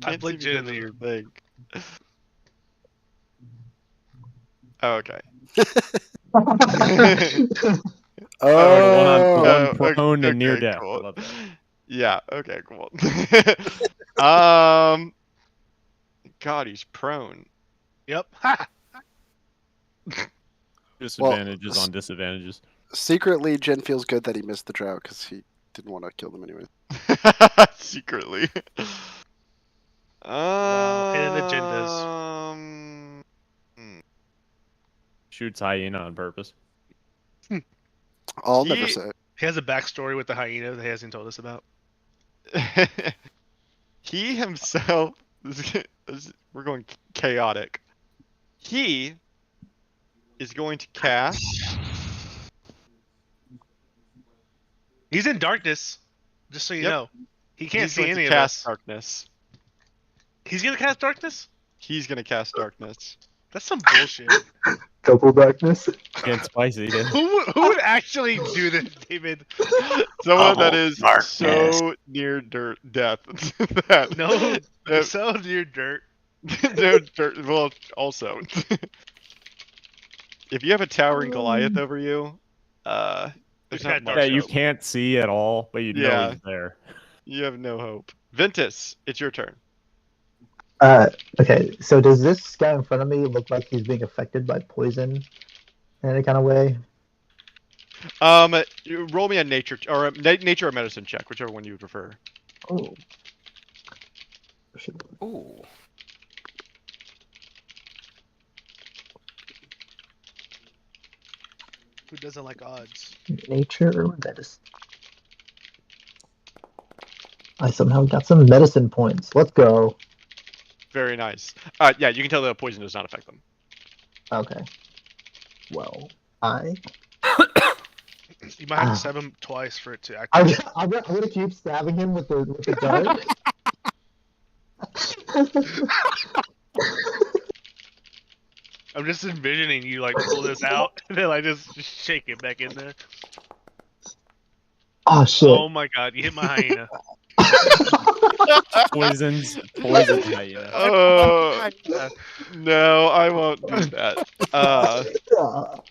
can't see because of your thing. Oh, okay. One prone and near death. Cool. I love that. Yeah. Okay. Cool. God, he's prone. Yep. Ha! Disadvantages on disadvantages. Secretly, Jen feels good that he missed the drow because he didn't want to kill them anyway. Secretly. Wow, hidden agendas. Shoots hyena on purpose. I'll never say. He has a backstory with the hyena that he hasn't told us about. He himself. We're going chaotic. He is going to cast. He's in darkness, just so you know. He can't see any of cast us. Darkness. He's gonna cast darkness? He's gonna cast darkness. That's some bullshit. Double darkness. Getting spicy, dude. Who would actually do this, David? Someone that is so near death. So near dirt. Dirt. Well, also. If you have a towering Goliath over you, there's not much that you hope. can't see at all, but you know he's there. You have no hope. Ventus, it's your turn. Okay, so does this guy in front of me look like he's being affected by poison in any kind of way? You roll me a nature or medicine check, whichever one you would prefer. Oh. Ooh. Who doesn't like odds? Nature or medicine? I somehow got some medicine points. Let's go. Very nice. Yeah, you can tell the poison does not affect them. Okay. Well, You might have to stab him twice for it to I'm activate. gonna keep stabbing him with the dart. I'm just envisioning you like pull this out and then I just shake it back in there. Oh shit! Oh my god, you hit my hyena. Poisons hyena. Oh no, I won't do that. I'm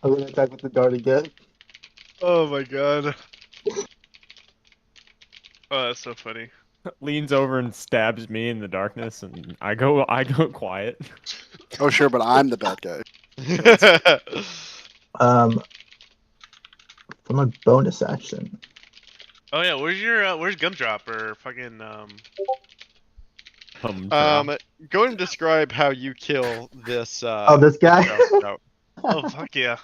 gonna attack with the dart again. Oh my god. Oh, that's so funny. Leans over and stabs me in the darkness, and I go quiet. Oh sure, but I'm the bad guy. For my bonus action. Oh yeah, where's Gumdrop or fucking Go and describe how you kill this. This guy. No. Oh fuck yeah.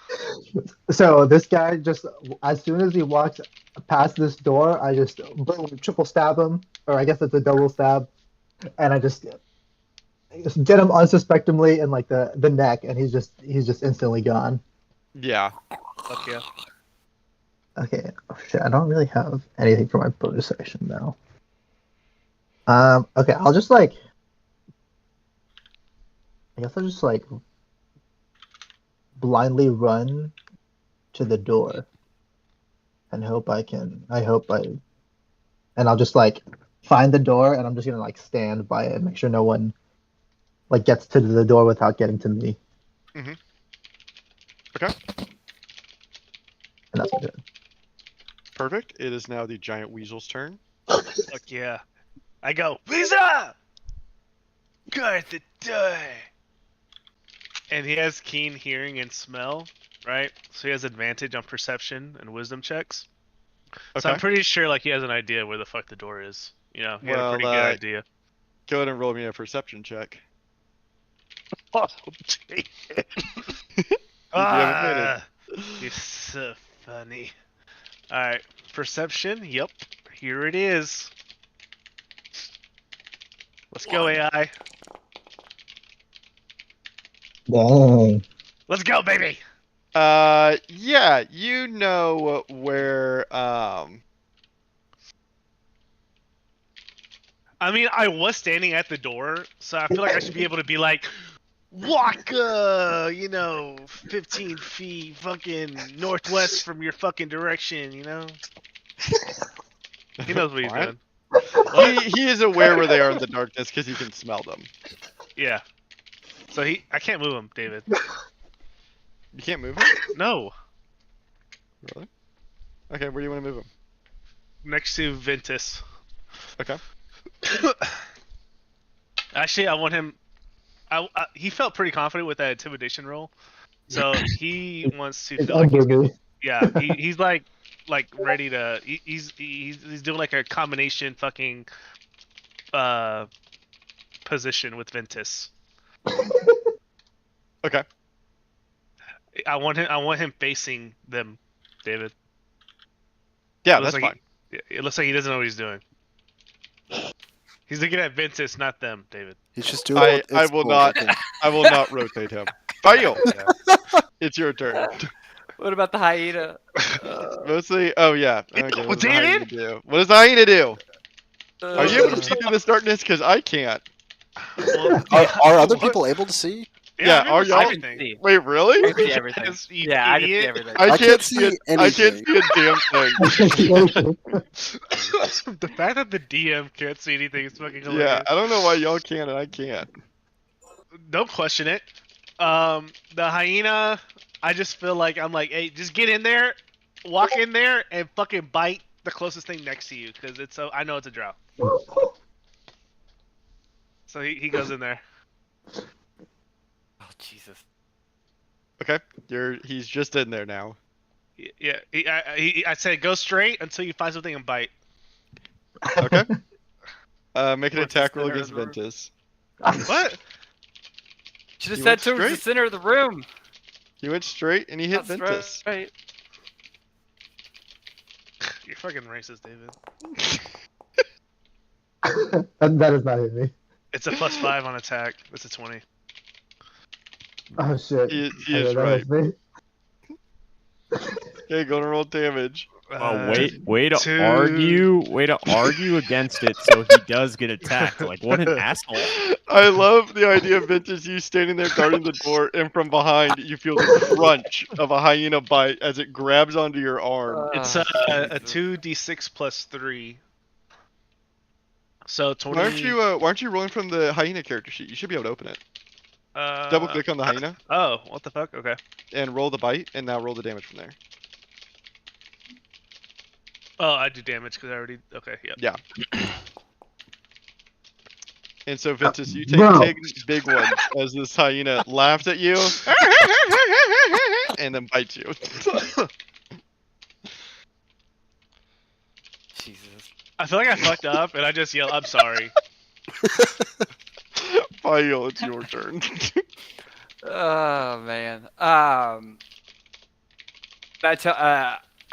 So this guy just, as soon as he walks past this door, I just boom, triple stab him, or I guess it's a double stab, and I just get him unsuspectingly in like the neck, and he's just instantly gone. Yeah. Fuck yeah. Okay. Oh shit! I don't really have anything for my bonus action now. Okay, I'll just like. I guess I'll just like blindly run to the door and and I'll just like find the door and I'm just gonna like stand by it and make sure no one like gets to the door without getting to me. Mm-hmm. Okay. And that's what I did. Perfect. It is now the giant weasel's turn. Fuck yeah. I go, Lisa! Guard the door! And he has keen hearing and smell, right? So he has advantage on perception and wisdom checks. So I'm pretty sure like he has an idea where the fuck the door is. You know, he had a pretty good idea. Go ahead and roll me a perception check. Oh, gee. You're so funny. Alright, perception, yep. Here it is. Let's go, AI. Dang. Let's go, baby! Yeah, you know where, I mean, I was standing at the door, so I feel like I should be able to be like, walk, 15 feet fucking northwest from your fucking direction, you know? He knows what he's doing. He is aware where they are in the darkness because he can smell them. Yeah. So I can't move him, David. You can't move him? No. Really? Okay, where do you want to move him? Next to Ventus. Okay. Actually, I want him. He felt pretty confident with that intimidation roll, so he wants to It's feel like he's under me. yeah. He's like ready to. He's doing like a combination fucking position with Ventus. Okay. I want him facing them, David. Yeah, It looks that's like fine. it looks like he doesn't know what he's doing. He's looking at Ventus, not them, David. He's just doing. I will not. I will not rotate him. Fail. It's your turn. What about the hyena? Mostly. Oh yeah. Okay, what does the David? hyena do? What does the hyena do? Are you able to Uh, see through this darkness? Because I can't. Well, Are other people able to see? Yeah, I are remember y'all- I can everything. see. Wait, really? I can see everything. Yes, you Yeah, I can see idiot. everything. I can't can't see see. I can't anything. see a damn thing. The fact that the DM can't see anything is fucking hilarious. Yeah, I don't know why y'all can and I can't. Don't question it. The hyena, I just feel like I'm like, hey, just get in there, walk in there, and fucking bite the closest thing next to you, because it's I know it's a drow. So he goes in there. Oh Jesus! Okay, he's just in there now. Yeah, I said go straight until you find something and bite. Okay. Make an Towards the attack roll center against of the room. Ventus. What? Should have He said went towards the straight. center of the room. He went straight and he hit Not Ventus. straight. You're fucking racist, David. That is not hit me. It's a +5 on attack. It's a 20. Oh shit. He Okay, is that right. hits me. Okay, gonna roll damage. Way to two- argue against it so he does get attacked. Like, what an asshole. I love the idea of Ventus, you standing there guarding the door, and from behind you feel the crunch of a hyena bite as it grabs onto your arm. It's a 2d6 +3. So 20. Why aren't you rolling from the hyena character sheet? You should be able to open it. Double click on the hyena Oh, what the fuck? Okay. and roll the bite, and now roll the damage from there. Oh, I do damage because I already. Okay, yep. Yeah. And so Ventus, you take Bro. 10 big ones as this hyena laughs at you and then bites you. Jesus. I feel like I fucked up and I just yelled, I'm sorry. File, it's your turn. Oh man. I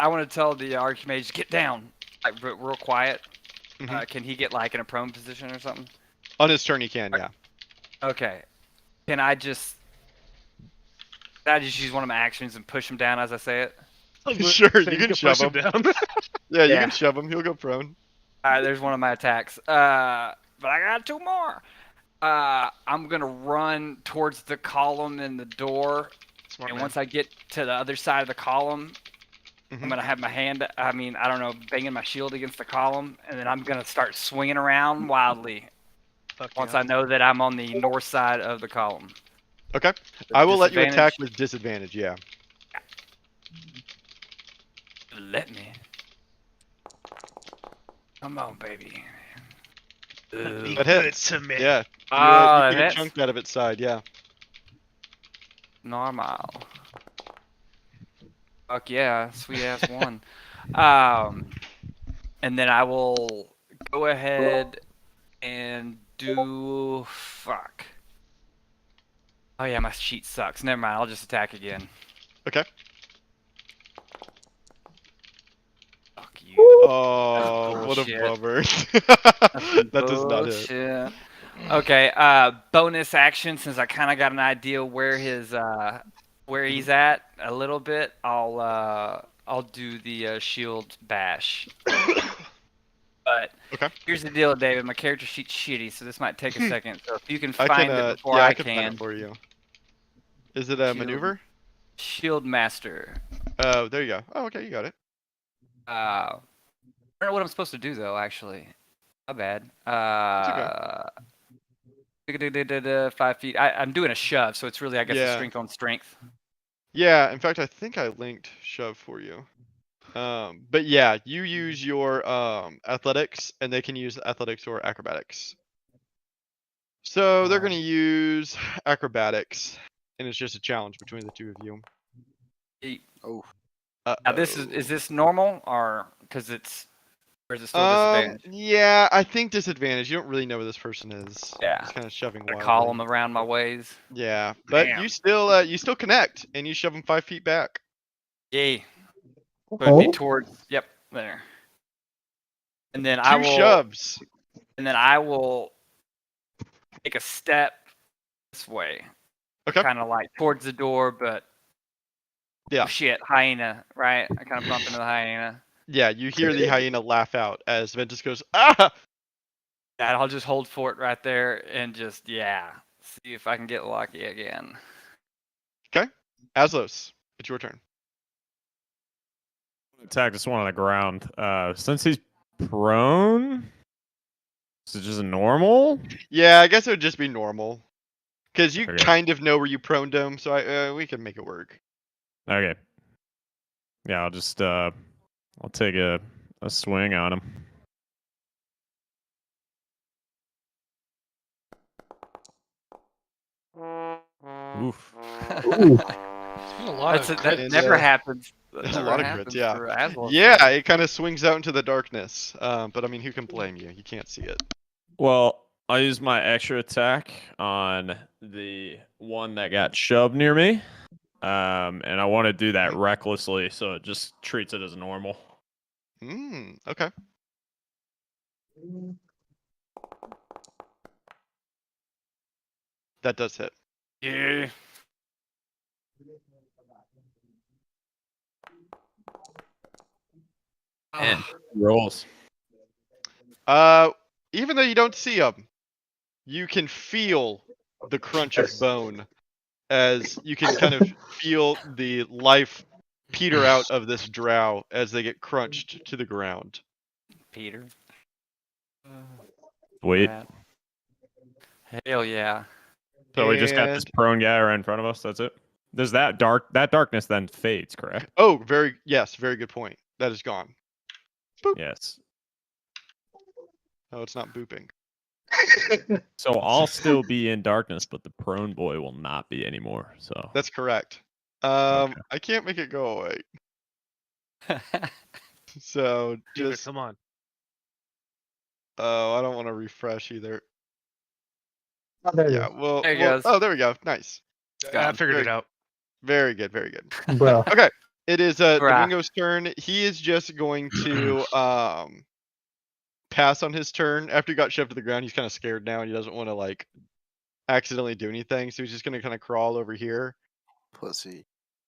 want to tell the Archmage get down, like real quiet. Mhm. Can he get like in a prone position or something? On his turn, he can, yeah. Okay. Can I just use one of my actions and push him down as I say it? Sure, So you can shove push him. down. Yeah, you Yeah. can shove him. He'll go prone. All right, there's one of my attacks. But I got two more. I'm gonna run towards the column in the door, Smart and man. once I get to the other side of the column, I'm Mhm. gonna have my hand. I don't know, banging my shield against the column, and then I'm gonna start swinging around wildly. Fuck Once yeah. I know that I'm on the north side of the column. Okay. I will let you attack Disadvantage? with disadvantage, yeah. Let me. Come on, baby. Be Ooh. That good hits. to me. Yeah. Oh, you that take a hits? chunk out of its side, yeah. Normal. Fuck yeah, sweet ass one. And then I will go ahead and do fuck. Oh yeah, my sheet sucks. Never mind, I'll just attack again. Okay. Fuck you. Oh, what a bullshit. bummer. That does not hit. Bullshit. Okay, bonus action since I kind of got an idea where his where he's at a little bit. I'll do the shield bash. But Okay. here's the deal, David. My character sheet's shitty, so this might take a second. So if you can I find can, it before yeah, I I can find can. it for you. Is it a Shield. maneuver? Shield master. Oh, there you go. Oh, okay, you got it. I don't know what I'm supposed to do though. Actually, My bad. okay. 5 feet. I'm doing a shove, so it's really, I guess, a Yeah. strength on strength. Yeah, in fact, I think I linked shove for you. But yeah, you use your athletics, and they can use athletics or acrobatics. So they're gonna use acrobatics, and it's just a challenge between the two of you. Oh. Now is this normal or because it's or is it still disadvantage? Yeah, I think disadvantage. You don't really know where this person is. Yeah. Just kind of shoving Gotta wildly. call them around my ways. Yeah, but Damn. you still connect, and you shove them 5 feet back. Yay. Put Oh. me towards. Yep, there. And then I Two will. shoves. And then I will take a step this way. Okay. Kind of like towards the door, but. Yeah. Oh, shit, hyena, right? I kind of bump into the hyena. Yeah, you hear the hyena laugh out as Ventus goes, ah! And I'll just hold fort right there and just, see if I can get lucky again. Okay. Aslos, it's your turn. Attack this one on the ground. Since he's prone, is it just a normal? Yeah, I guess it would just be normal. Because you Okay. kind of know where you proned him, so we can make it work. Okay. Yeah, I'll just I'll take a swing on him. Oof. Ooh. It's been a lot of That crits. never happens. That A never lot of happens crits, yeah. for Aswell. Yeah, it kind of swings out into the darkness. But I mean, who can blame you? You can't see it. Well, I'll use my extra attack on the one that got shoved near me. And I want to do that recklessly, so it just treats it as normal. Okay. That does hit. Yeah. And rolls. Even though you don't see them, you can feel the crunch of bone as you can kind of feel the life peter out of this drow as they get crunched to the ground. Peter. Sweet. Hell yeah. So we just got this prone guy right in front of us. That's it. There's that darkness then fades, correct? Oh, very good point. That is gone. Boop. Yes. Oh, it's not booping. So I'll still be in darkness, but the prone boy will not be anymore. So That's correct. Okay. I can't make it go away. So just come on. Oh, I don't want to refresh either. Oh, there Yeah, well, There it goes. oh, there we go. Nice. I figured it out. Very good, very good. Bro. Okay, it is Bruh. Domingo's turn. He is just going to pass on his turn. After he got shoved to the ground, he's kind of scared now, and he doesn't want to like accidentally do anything. So he's just gonna kind of crawl over here. Pussy.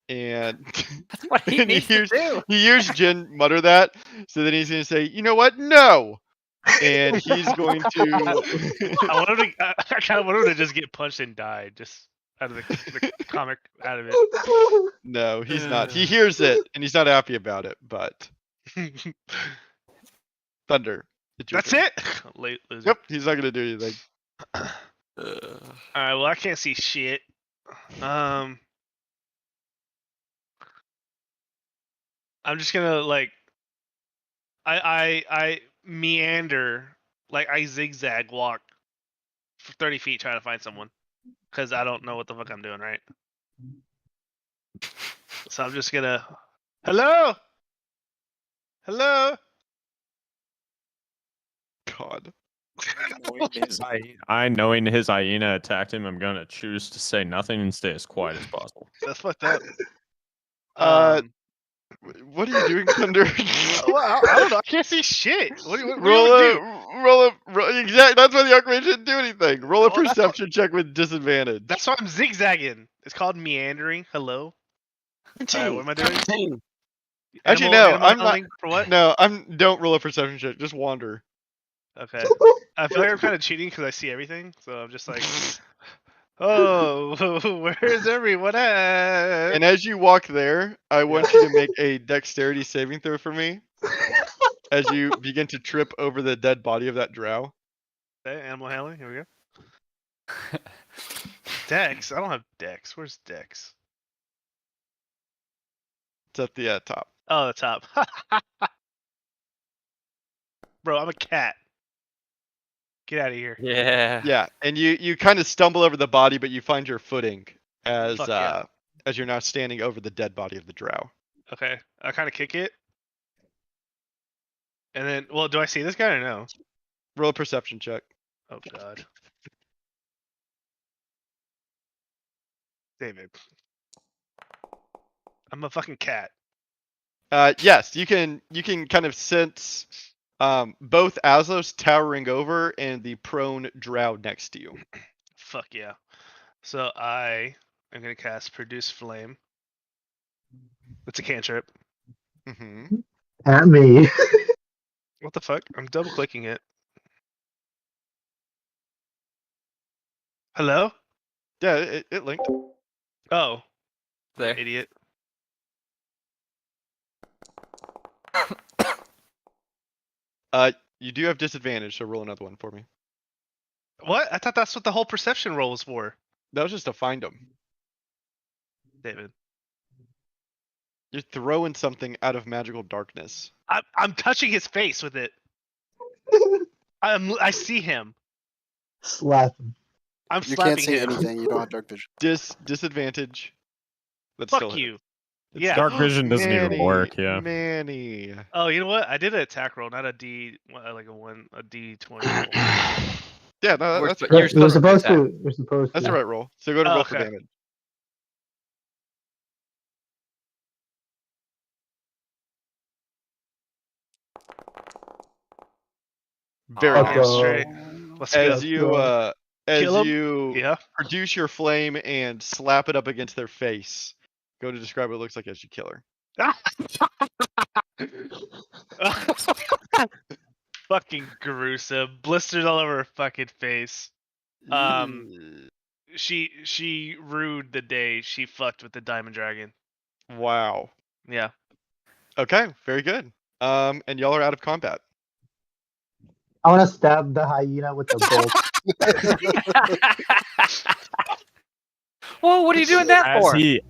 And That's what he needs to do. he hears Jin mutter that. So then he's gonna say, "You know what? No." And he's going to. I kind of wanted to just get punched and die, just out of the comic out of it. No, he's not. He hears it and he's not happy about it. But Thunder, it's your That's turn. it. Late loser. Yep, he's not gonna do anything. Alright, well I can't see shit. I'm just gonna like I meander, like I zigzag walk for 30 feet trying to find someone. Cause I don't know what the fuck I'm doing, right? So I'm just gonna Hello? God. Knowing his hyena attacked him, I'm gonna choose to say nothing and stay as quiet as possible. That's fucked up. What are you doing, Thunder? Well, I don't know. I can't see shit. What do you want to do? roll exactly. That's why the Archmage didn't do anything. Roll a Well, that's perception check with disadvantage. That's why I'm zigzagging. It's called meandering. Hello. What am I doing? Actually, Animal I'm not. handling for what? No, don't roll a perception check. Just wander. Okay. I feel like I'm kind of cheating because I see everything, so I'm just like, oh, where's everyone at? And as you walk there, I want you to make a dexterity saving throw for me. as you begin to trip over the dead body of that drow. Okay, animal handling. Here we go. Dex. I don't have Dex. Where's Dex? It's at the top. Oh, the top. Bro, I'm a cat. Get out of here. Yeah. Yeah, and you kind of stumble over the body, but you find your footing as Fuck yeah. as you're now standing over the dead body of the drow. Okay, I kind of kick it. And then, well, do I see this guy or no? Roll a perception check. Oh, God. David. I'm a fucking cat. Yes, you can kind of sense both Azlos towering over and the prone drow next to you. Fuck yeah. So I am going to cast Produce Flame. It's a cantrip. Mm-hmm. At me. What the fuck? I'm double clicking it. Hello? Yeah, it linked. Oh. There. Idiot. You do have disadvantage, so roll another one for me. What? I thought that's what the whole perception roll was for. That was just to find him. David. You're throwing something out of magical darkness. I'm touching his face with it. I see him. Slap him. I'm You slapping can't see him. anything. You don't have dark vision. Disadvantage. That Fuck still hits. you. It's Yeah. Dark vision doesn't even work. Yeah. Manny. Oh, you know what? I did an attack roll, not a D, like a D20 roll. Yeah, no, that's You're correct. still You're supposed gonna to. You're supposed That's to. the right roll. So go to Oh, roll for okay. damage. Very Let's nice. go. Straight. Let's As go. you as Kill him? you Yeah. produce your flame and slap it up against their face, go to describe what it looks like as you kill her. Fucking gruesome. Blisters all over her fucking face. She ruined the day she fucked with the diamond dragon. Wow. Yeah. Okay, very good. And y'all are out of combat. I want to stab the hyena with the bolt. Well, what are you doing that As for? he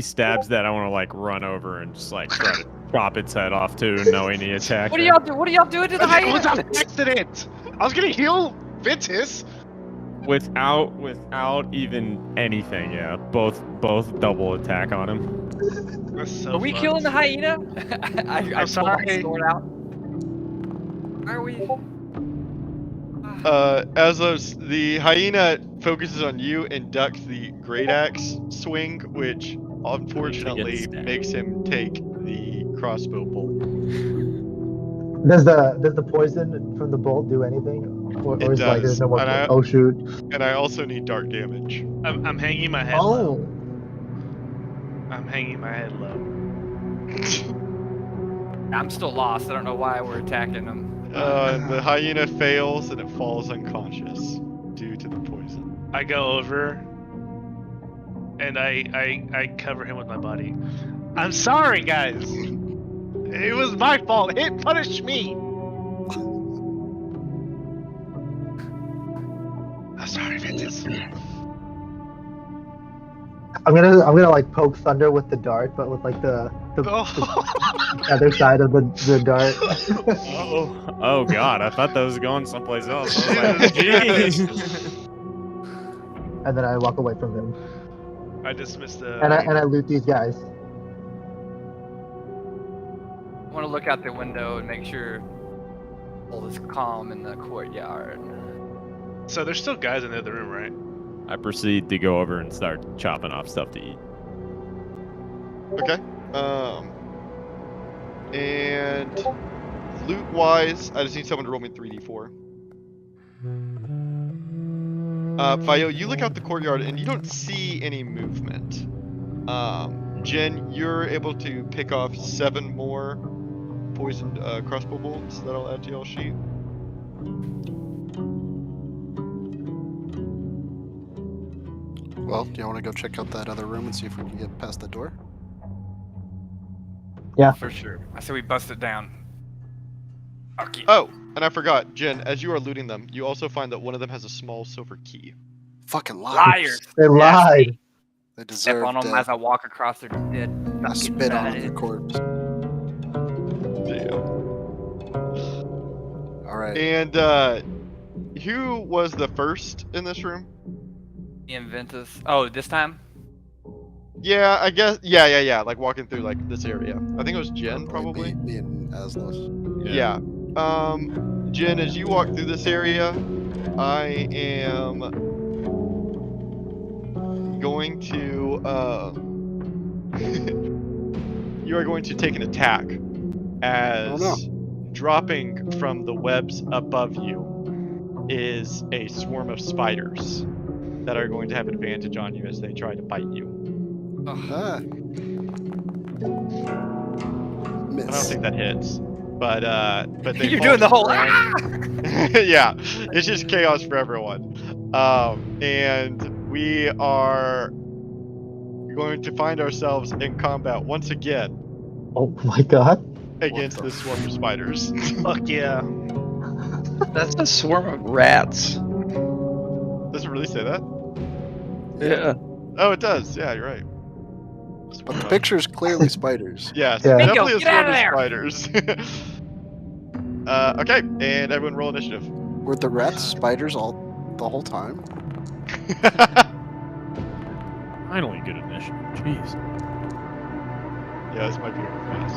stabs that, I want to like run over and just like try to chop its head off too, knowing he attacked. What are her. y'all do? What are y'all doing to the It was hyena? an accident. I was gonna heal Ventus. Without even anything, yeah. Both double attack on him. That's so Are we fucked. killing the hyena? I I'm pull my sorry. sword out. Are we? Azlos, the hyena focuses on you and ducks the great axe swing, which unfortunately stabbed. makes him take the crossbow bolt. Does the poison from the bolt do anything? Or It is it like does. there's no more? And I- Oh shoot! And I also need dark damage. I'm hanging my head low. Oh, I'm hanging my head low. I'm still lost. I don't know why we're attacking them. The hyena fails and it falls unconscious due to the poison. I go over and I cover him with my body. I'm sorry, guys. It was my fault. It punished me. I'm sorry, Ventus. I'm gonna like poke Thunder with the dart, but with like the other side of the dart. Oh god, I thought that was going someplace else. I was like, jeez. And then I walk away from him. I dismissed the. And I loot these guys. I want to look out the window and make sure all is calm in the courtyard. So there's still guys in the other room, right? I proceed to go over and start chopping off stuff to eat. Okay. And loot wise, I just need someone to roll me 3d4. Fayo, you look out the courtyard and you don't see any movement. Jen, you're able to pick off 7 more poisoned crossbow bolts that I'll add to y'all's sheet. Well, do you want to go check out that other room and see if we can get past the door? Yeah. For sure. I say we bust it down. Fuck you. Oh, and I forgot, Jen, as you are looting them, you also find that one of them has a small silver key. Fucking liars. Liars. They lied. They Step deserve on them death. as I walk across their dead. I fucking spit on bodies. their corpse. Damn. Alright. And who was the first in this room? Me and Ventus. Oh, this time? Yeah, I guess. Yeah. Like walking through like this area. I think it was Jen, probably. Me and Aslos. Yeah. Jen, as you walk through this area, I am going to you are going to take an attack as dropping from the webs above you is a swarm of spiders that are going to have advantage on you as they try to bite you. Ah. I Miss. don't think that hits, but they You're fall doing to the whole. ground. Yeah, it's just chaos for everyone. And we are going to find ourselves in combat once again Oh my god. against this swarm of spiders. Fuck yeah. That's a swarm of rats. Does it really say that? Yeah. Oh, it does. Yeah, you're right. But the picture's clearly spiders. Yes, Yeah. definitely a Get out swarm of of spiders. Okay, and everyone roll initiative. Were the rats spiders all the whole time? Finally, good initiative. Jeez. Yeah, this might be over fast.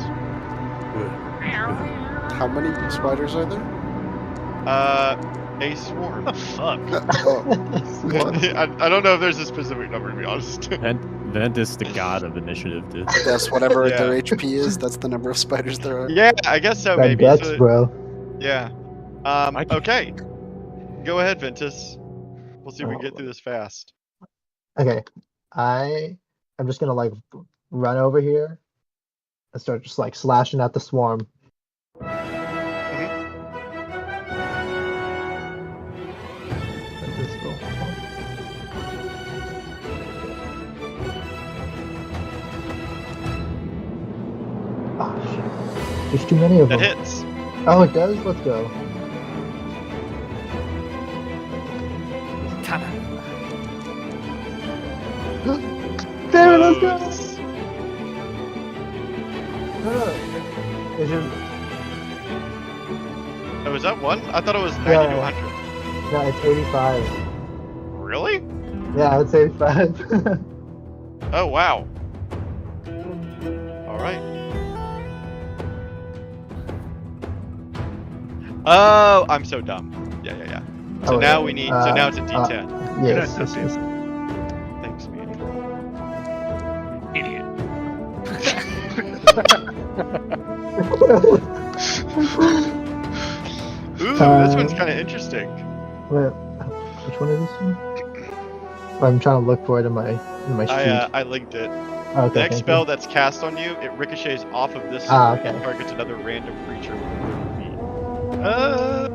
How many spiders are there? A swarm. Fuck. Oh, I don't know if there's a specific number, to be honest. Ventus, the god of initiative, dude. yes, whatever Yeah. their HP is, that's the number of spiders there are. Yeah, I guess so, That maybe. Dex, So- bro. Yeah. I can- Okay. Go ahead, Ventus. We'll see if we can get through this fast. Okay. I'm just gonna like run over here and start just like slashing at the swarm. Oh shit. There's too many of That them. hits. Oh, it does? Let's go. There, let's go! Close. Is it? Oh, is that one? I thought it was 90 Yeah. to 100. No, it's 85. Really? Yeah, it's 85. Oh, wow. Alright. Oh, I'm so dumb. Yeah. So Oh, now yeah. we need. So now it's a D10. Yes, Good, yes. Thanks, man. Idiot. Ooh, this one's kind of interesting. Wait, which one is this one? I'm trying to look for it in my sheet. I linked it. Okay, The next thank spell you. that's cast on you, it ricochets off of this Ah, sword and okay. targets another random creature within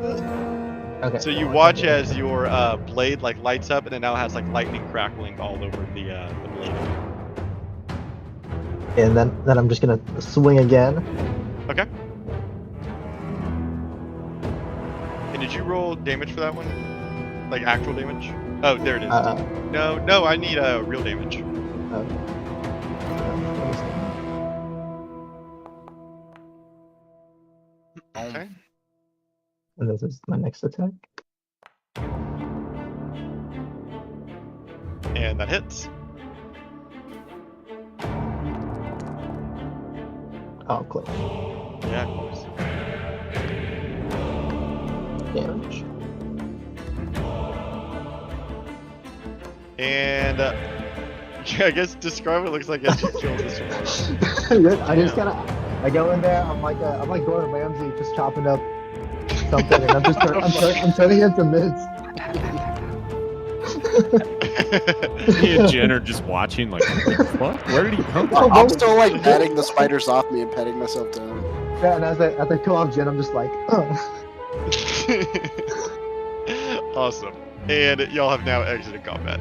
30 feet. Okay. So you watch as your blade like lights up, and it now has like lightning crackling all over the blade. And then I'm just gonna swing again. Okay. And did you roll damage for that one? Like actual damage? Oh, there it is. No, I need real damage. Okay. And this is my next attack. And that hits. Oh, close. Yeah, close. Damage. And I guess describe what it looks like as you kill this one. I just I go in there. I'm like Gordon Ramsay, just chopping up something, and I'm turning into mince. Me and Jen are just watching, like, what the fuck? Where did he come from? I'm still like patting the spiders off me and petting myself down. Yeah, and as I kill off Jen, I'm just like, Awesome. And y'all have now exited combat.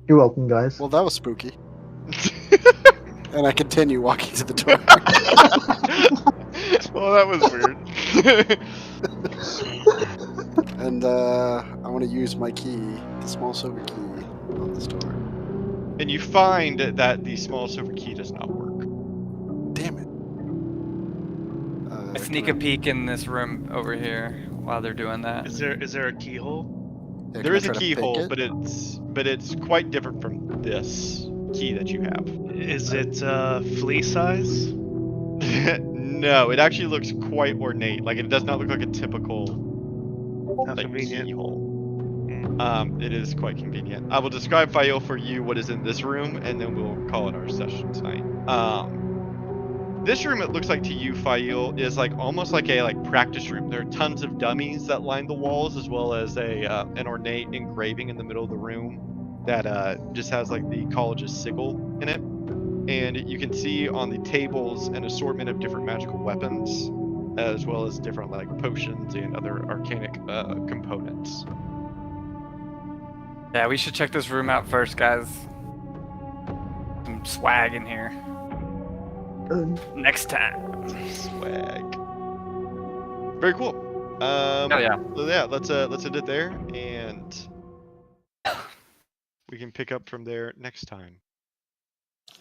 You're welcome, guys. Well, that was spooky. And I continue walking to the door. Well, that was weird. And I want to use my key, the small silver key, on this door. And you find that the small silver key does not work. Damn it. I sneak a peek in this room over here while they're doing that. Is there a keyhole? Yeah, There can I is a try to pick keyhole, it? but it's quite different from this key that you have. Is it flea size? No, it actually looks quite ornate. Like it does not look like a typical How like convenient. keyhole. It is quite convenient. I will describe Fael for you what is in this room, and then we'll call it our session tonight. This room, it looks like to you, Fael, is like almost like a practice room. There are tons of dummies that line the walls, as well as an ornate engraving in the middle of the room that just has like the college's sigil in it. And you can see on the tables an assortment of different magical weapons, as well as different like potions and other arcanic components. Yeah, we should check this room out first, guys. Some swag in here. Next time. Swag. Very cool. Oh yeah. So yeah, let's end it there, and we can pick up from there next time.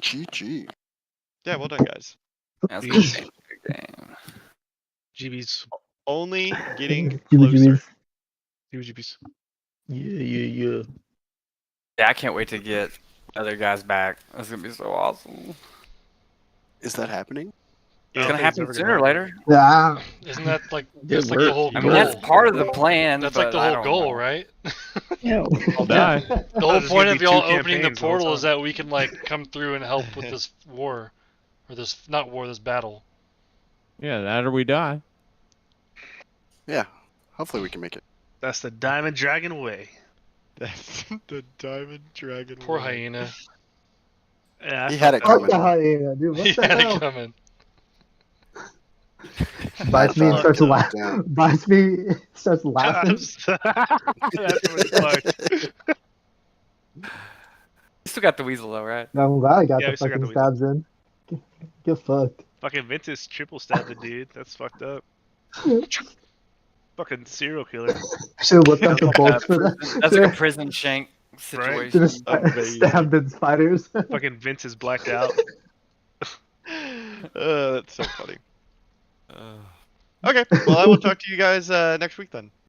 GG. Yeah, well done, guys. That's a good game. Good game. GBs. Only getting GBs. closer. GBs. Yeah. Yeah, I can't wait to get other guys back. That's gonna be so awesome. Is that happening? It's gonna happen sooner or later. Yeah. Isn't that like Yeah, that's like the whole I goal? mean, that's part of the plan. That's but like the I whole don't goal, know. right? Yeah. I'll die. The whole There's point gonna of be y'all two opening the campaigns the whole portal is time. that we can like come through and help with this war, or this not war, this battle. Yeah, that or we die. Yeah. Hopefully we can make it. That's the Diamond Dragon way. That's the Diamond Dragon. Poor way. hyena. Yeah, I He felt had it that. Fuck coming. the hyena, dude. What He the had it hell? coming. Bites me and starts Down. laughing. Bites me, starts laughing. That's really fucked. You still got the weasel though, right? I'm glad I got Yeah, the we still got fucking the stabs in. Get fucked. Fucking Ventus triple stabbed the dude. That's fucked up. Fucking serial killer. Should have whipped out the bolts for that. That's like a prison shank Right? Should situation. have Amazing. stabbed in spiders. Fucking Vince is blacked out. That's so funny. Okay, well, I will talk to you guys next week then.